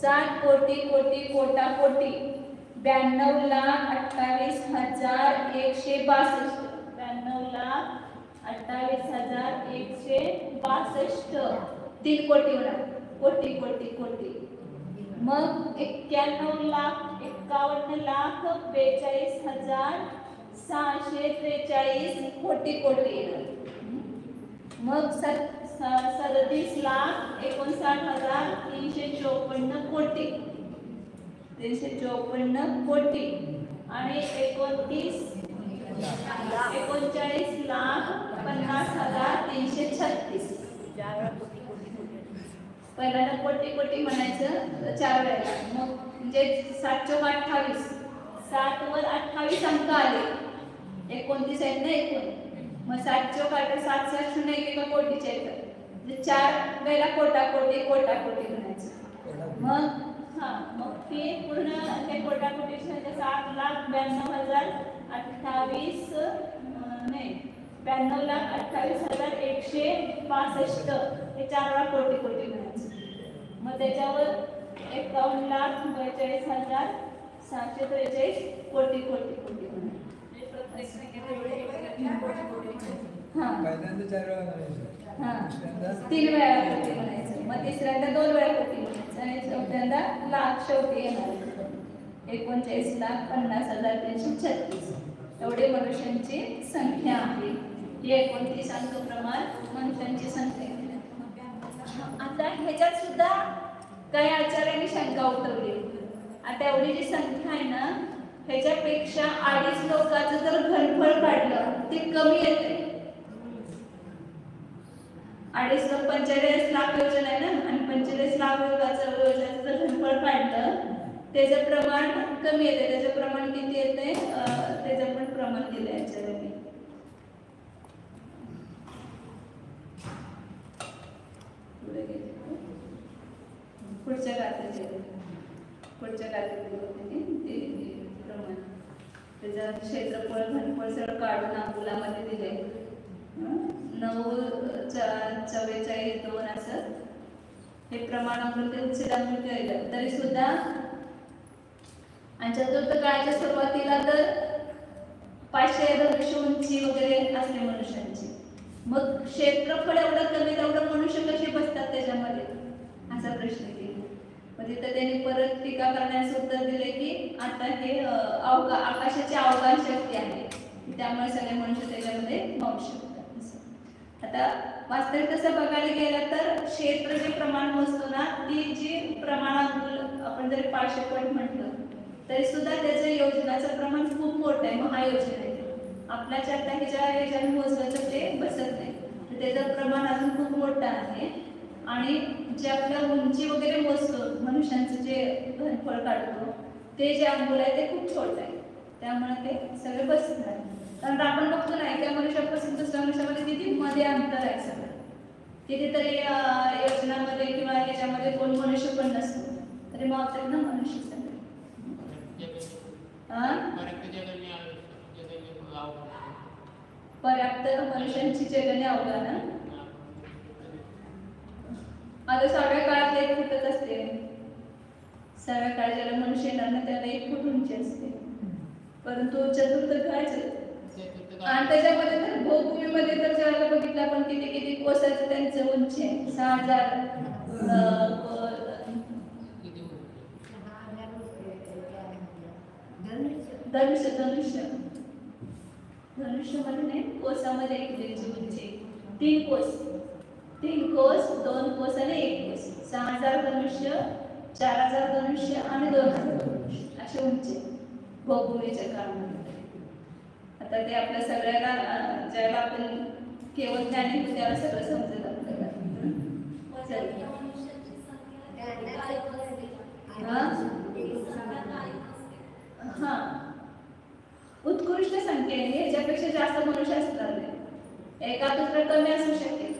7 कोटी कोटी कोटा कोटी 92,28,162 92,28,162 3 कोटी होणार. कोटी कोटी कोटी. मग 91,41,42,643 कोटी कोटी येणार. मग 37,59,354 कोटी 354 कोटी आणि 39,50,336. पहिल्यांदा कोटी कोटी म्हणायचं 4 वेळा. मग म्हणजे 7 × 28 7 वर 28 अंक आले. 29 आहेत ना एकूण. मग 7 × 7 7 0 1 कोटीचे आहेत. 4 वेळा कोटा कोटी म्हणायचं. मग मग ते पूर्ण ते कोटा कोटी 7,92,028 नाही 92,28,162 हे 4 वेळा कोटी म्हणायचं. मग त्याच्यावर 51,42,643 कोटी म्हणायचं. प्रत्येक संख्येला पहिल्यांदा 4 वेळा म्हणायचं. 3 वेळा कोटी म्हणायचं. मग तिसऱ्यांदा 2 वेळा कोटी म्हणायचं आणि चौथ्यांदा लाख शेवटी येणार. 39,50,336 एवढे मनुष्यांची संख्या आहे. ही 29 अंक प्रमाण मनुष्यांची संख्या आहे. आता ह्याच्यात सुद्धा काही आचार्यांनी शंका उठवली. आता एवढी जी संख्या आहे ना ह्याच्यापेक्षा 2.5 लोकांचं जर घनफळ काढलं ते कमी येते. 2.5 लोक 45 लाख योजना आहे ना आणि 45 लाख लोकांचं योजनेचं जर घनफळ काढलं त्याचं प्रमाण कमी येते. त्याचं प्रमाण किती येते? त्याचं पण प्रमाण दिलं आचार्यांनी. पुढच्या गाथेचे प्रमाण त्याचं क्षेत्रफळ घनफळ सगळं काढून अंगुलामध्ये दिले. 9,44,2 असं हे प्रमाण अंगुल ते उच्छेदांक केलं तरी सुद्धा. आणि चतुर्थ काळाच्या सुरुवातीला तर 500 दक्ष उंची वगैरे असते मनुष्यांची. मग क्षेत्रफळ एवढं कमी तेवढं मनुष्य कसे बसतात त्याच्यामध्ये असा प्रश्न केला. मग तिथं त्यांनी परत टीका करण्याचं उत्तर दिले की आता हे आकाशाची अवकाश शक्ती आहे त्यामुळे सगळे मनुष्य त्याच्यामध्ये पाहू शकतात. आता वास्तविक तसं बघायला गेलं तर क्षेत्र जे प्रमाण मोजतो ना ती जी प्रमाण आपण आपण जरी 500 पट म्हटलं तरी सुद्धा त्याचं योजनाचं प्रमाण खूप मोठं आहे, महायोजना आहे. आपल्याच्या आता ह्याच्याने मोजलं तर ते बसत नाही, तर त्याचं प्रमाण अजून खूप मोठं आहे. आणि जे आपलं उंची वगैरे मोजतो, मनुष्यांचं जे घनफळ काढतो ते जे अंगुल आहे ते खूप छोटं आहे, त्यामुळे ते सगळे बसत नाही. कारण आपण बघतो ना एका मनुष्यापासून दुसऱ्या मनुष्यामध्ये किती मध्ये अंतर आहे सगळं. कितीतरी योजनामध्ये किंवा ह्याच्यामध्ये कोण मनुष्य पण नसतो तरी मावतात ना मनुष्य सगळे. पर्याप्त मनुष्यांची जगणे अवघड. आता 6व्या काळात 1 फुटच असते. 6व्या काळात ज्याला मनुष्य येणार ना त्याला 1 फूट उंची असते. परंतु चतुर्थ काळात आणि त्याच्यामध्ये तर भूमीमध्ये तर ज्याला बघितलं आपण किती किती कोसाचं त्यांचं उंची आहे. 6000 धनुष्यमध्ये नाही, कोसामध्ये एक त्यांची उंची 3 कोस, 3 कोस, 2 कोस आणि 1 कोस. 6000 धनुष्य, 4000 धनुष्य आणि 2000 धनुष्य अशी उंची भूमीच्या काळामध्ये. आता ते आपल्या सगळ्याला ज्याला आपण केवळ ज्ञानी होतो त्याला सगळं समजेल आपल्याला. हा उत्कृष्ट संख्येने याच्यापेक्षा जास्त मनुष्य असणार नाही, एका दुसरा कमी असू शकेल,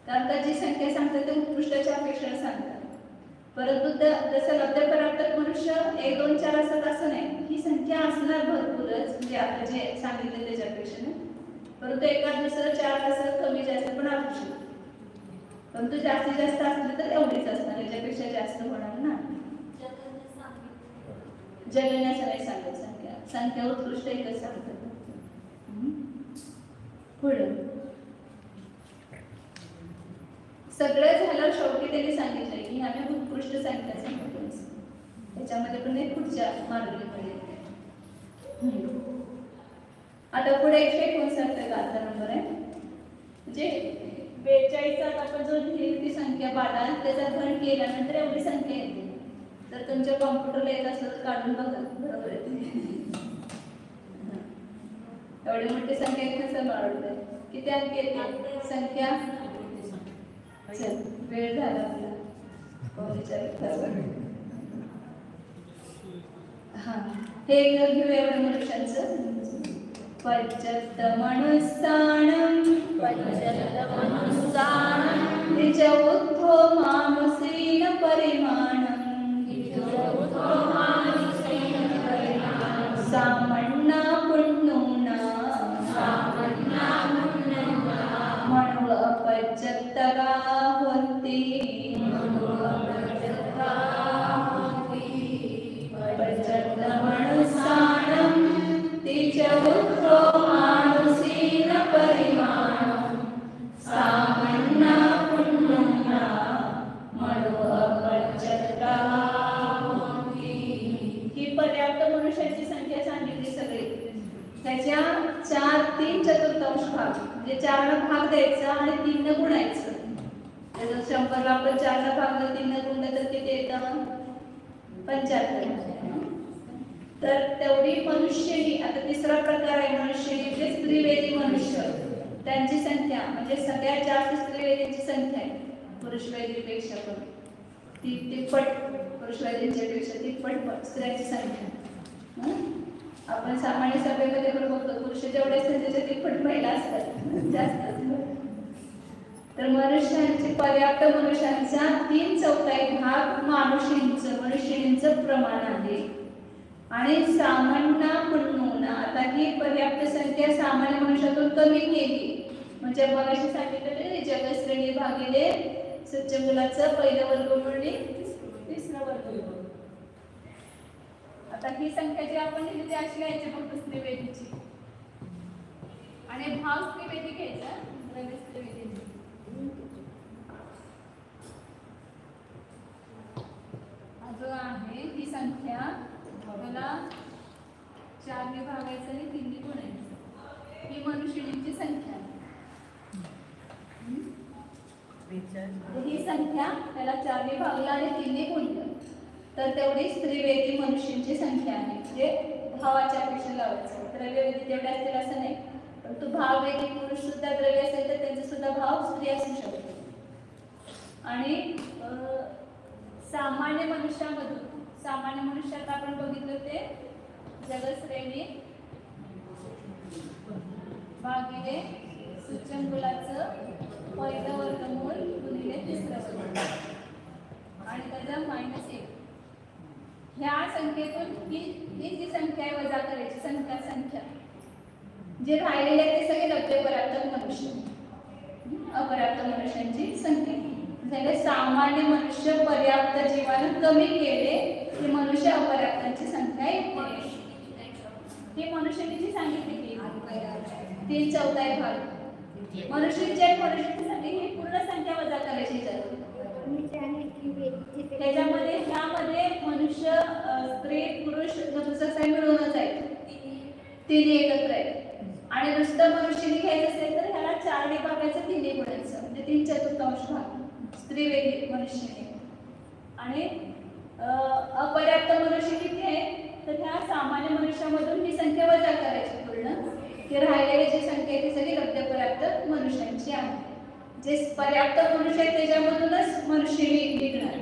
कारण का जी संख्या सांगतात ते उत्कृष्टाच्या अपेक्षा सांगतात. परंतु जसं लब्धप्राप्त मनुष्य 1, 2, 4 असतात असं नाही, ही संख्या असणार भरपूरच, म्हणजे आपण जे सांगितलं त्याच्यापेक्षा नाही. परंतु एका दुसरं 4 असं कमी जास्त पण असू शकतो. परंतु जास्तीत जास्त असले तर एवढीच असणार, याच्यापेक्षा जास्त होणार ना. जगण्याचं नाही सांगत, संख्या उत्कृष्ट एकच सांगतात. पुढं सगळं झालं, शेवटी त्यांनी सांगितलंय की आम्ही उत्कृष्ट संख्या सांगतो. त्याच्यामध्ये पण एक पुढच्या मार्गामध्ये. आता पुढे 159 गाथा नंबर आहे, म्हणजे 42 आपण जो ती संख्या पाडाल त्याचा घन केल्यानंतर एवढी संख्या येते. तर तुमच्या कॉम्प्युटरला येत असेल तर काढून बघा, बरोबर आहे. एवढी मोठी संख्या कसं वाढवते, किती अंक येते संख्या. चल वेळ झाला आपला. हा हे एकदम घेऊया एवढ्या मनुष्यांचं. पंचत्तमनुस्सानं निजवुद्धो मानुषीन परिमाणं सामन्ना पुण्योना मनु अपचत्तगा होती. पंचत्तमनुस्सानं निजवुद्धो मानुषीन परिमाणं सामन्ना पुण्योना मनु अपचत्तगा होती. ही पर्याप्त मनुष्यांची संख्या सांगितली सगळी. त्याच्या 4, 3 चतुर्थांश भाग, म्हणजे 4 ला भाग द्यायचा आणि 3 ने गुणायचं. जर 100 ला आपण 4 ला भागलं 3 ने गुणलं तर किती येतं 75. तर तेवढी मनुष्यही. आता तिसरा प्रकार आहे मनुष्यही, म्हणजे स्त्रीवेदी मनुष्य. त्यांची संख्या म्हणजे सगळ्यात जास्त स्त्रीवेदीची संख्या आहे पुरुषवेदीपेक्षा पण तिप्पट, पुरुषवेदींच्या पेक्षा तिप्पट स्त्रियांची संख्या. आपण सामान्य सभेमध्ये पण बघतो पुरुष जेवढे असतात त्याच्या तिप्पट महिला असतात, जास्त असतात. तर मनुष्यांचे पर्याप्त मनुष्यांचा 3/4 भाग मनुष्यींचं प्रमाण आहे. आणि सामान्य पुण्योना, आता ही पर्याप्त संख्या सामान्य मनुष्यातून कमी केली म्हणजे मगाशी सांगितलेले जगश्रेणी भागिले सज्जमुलाचं पहिलं वर्गमूळ तिसरं वर्गमूळ. आता ही संख्या जी आपण लिहिली ती अशी घ्यायची फक्त स्त्रीवेदीची, आणि भाव स्त्रीवेदी घ्यायचा स्त्रीवेदीची. जो आहे ही संख्या मला 4 ने भागायचं आणि 3 ने गुणायचं. ही मनुष्यजींची संख्या. ही संख्या त्याला 4 ने भागलं आणि 3 ने गुणलं तर तेवढी स्त्रीवेदी मनुष्यांची संख्या आहे. म्हणजे भावाच्या अपेक्षा लावायचं. द्रव्यवेदी तेवढे असतील असं नाही, परंतु भाववेदी पुरुष सुद्धा द्रव्य असेल तर त्यांचा सुद्धा भाव स्त्री असू शकतो. आणि सामान्य मनुष्यात आपण बघितलं ते जगश्रेणी भागिले सूच्यंकुलाचं पहिलं वर्गमूळ गुणिले तिसरं वर्गमूळ आणि त्याचा -1. ह्या संख्येतून ही जी संख्या आहे वजा करायची. संख्या जे राहिलेले ते सगळे लब्धपर्याप्त मनुष्य, अपर्याप्त मनुष्यांची संख्या झाले. सामान्य मनुष्य पर्याप्त जीवानं कमी केले की मनुष्य अपर्याप्तांची संख्या येते. हे मनुष्य किती सांगितले की 3/4 भाग. मनुष्यासाठी ही पूर्ण संख्या वजा करायची. त्याच्यामध्ये ह्यामध्ये मनुष्य स्त्री पुरुष नपुंसक मिळूनच आहे, तिन्ही एकत्र आहे. आणि नुसतं मनुष्याने घ्यायचं असेल तर ह्याला 4 भागायचं, 3 गुणांचं, म्हणजे 3/4 भाग स्त्रीवेदी मनुष्याने. आणि अपर्याप्त मनुष्य किती आहे तर ह्या सामान्य मनुष्यामधून ही संख्या वजा करायची पूर्ण, की राहिलेली जी संख्या आहे ती सगळी लब्धपर्याप्त मनुष्यांची आहे. जे पर्याप्त मनुष्य आहे त्याच्यामधूनच मनुष्य निघणार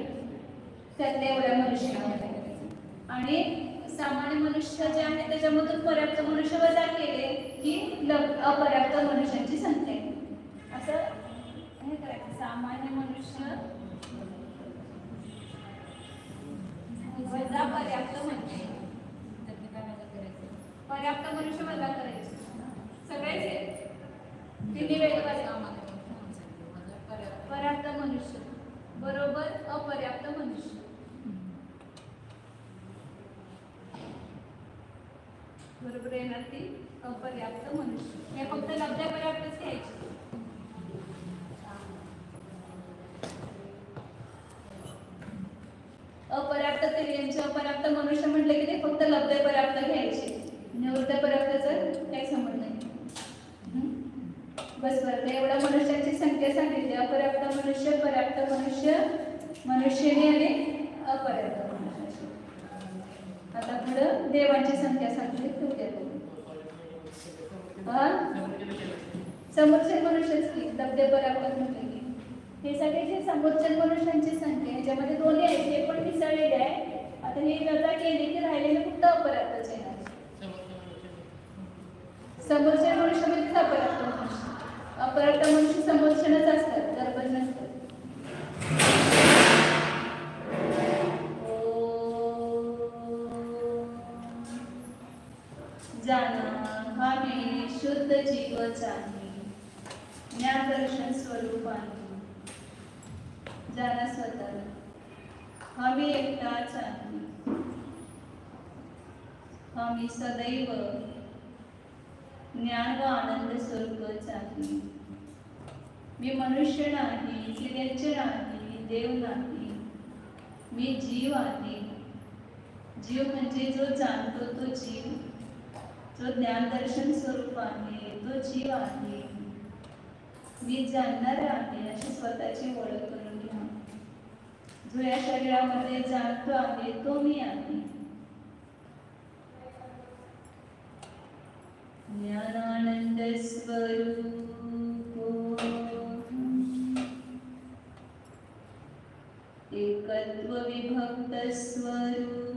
त्यातल्या एवढ्या मनुष्यामध्ये. आणि सामान्य मनुष्य जे आहे त्याच्यामधून पर्याप्त मनुष्य वजा केले की अपर्याप्त मनुष्यांची संख्या आहे. असं हे करायचं. सामान्य मनुष्य वजा पर्याप्त मनुष्य. पर्याप्त मनुष्य वजा करायचे सगळेच तिन्ही वेळेला. पर्याप्त मनुष्य बरोबर अपर्याप्त मनुष्य. बरोबर येणार ती अपर्याप्त मनुष्य. हे फक्त लब्धपर्याप्तच घ्यायचे. अपर्याप्त तिर्यंचे अपर्याप्त मनुष्य म्हटलं की ते फक्त लब्धपर्याप्त घ्यायचे. निवृत्तपर्याप्तचं काही संबंध नाही. बस बरं. एवढ्या मनुष्यांची संख्या सांगितली. अपर्याप्त मनुष्य, पर्याप्त मनुष्य, मनुष्यनी आणि अपर्याप्त मनुष्य. आता पुढं देवांची संख्या सांगते. समोरचे मनुष्यच की लब्धपर्याप्त म्हटलं की हे सगळे जे समोरच्या मनुष्यांची संख्या ह्याच्यामध्ये दोन्ही आहेत हे पण मिसळलेले आहे. आता ही वजा केली की राहिलेले फक्त अपर्याप्तच येणार. समोरच्या मनुष्यामध्ये अपर्याप्त मनुष्य, अपर्याप्त मनुष्य समोरच्याच असतात, बरोबर नसतात. जाना हा मी शुद्ध जीवच आहे, ज्ञानदर्शन स्वरूप आहे. जाना स्वतःला हा मी एकटाच आहे. हा मी सदैव ज्ञान व आनंद स्वरूपच आहे. मी मनुष्य नाही, तिर्यंच नाही, देव नाही. मी जीव आहे. जीव म्हणजे जो जाणतो तो जीव, जो ज्ञानदर्शन स्वरूप आहे तो जीव आहे. मी जाणणार आहे अशी स्वतःची ओळख करून घ्या. जो या शरीरामध्ये जाणतो आहे तो मी आहे. ज्ञानानंद स्वरूप एकत्व विभक्त स्वरूप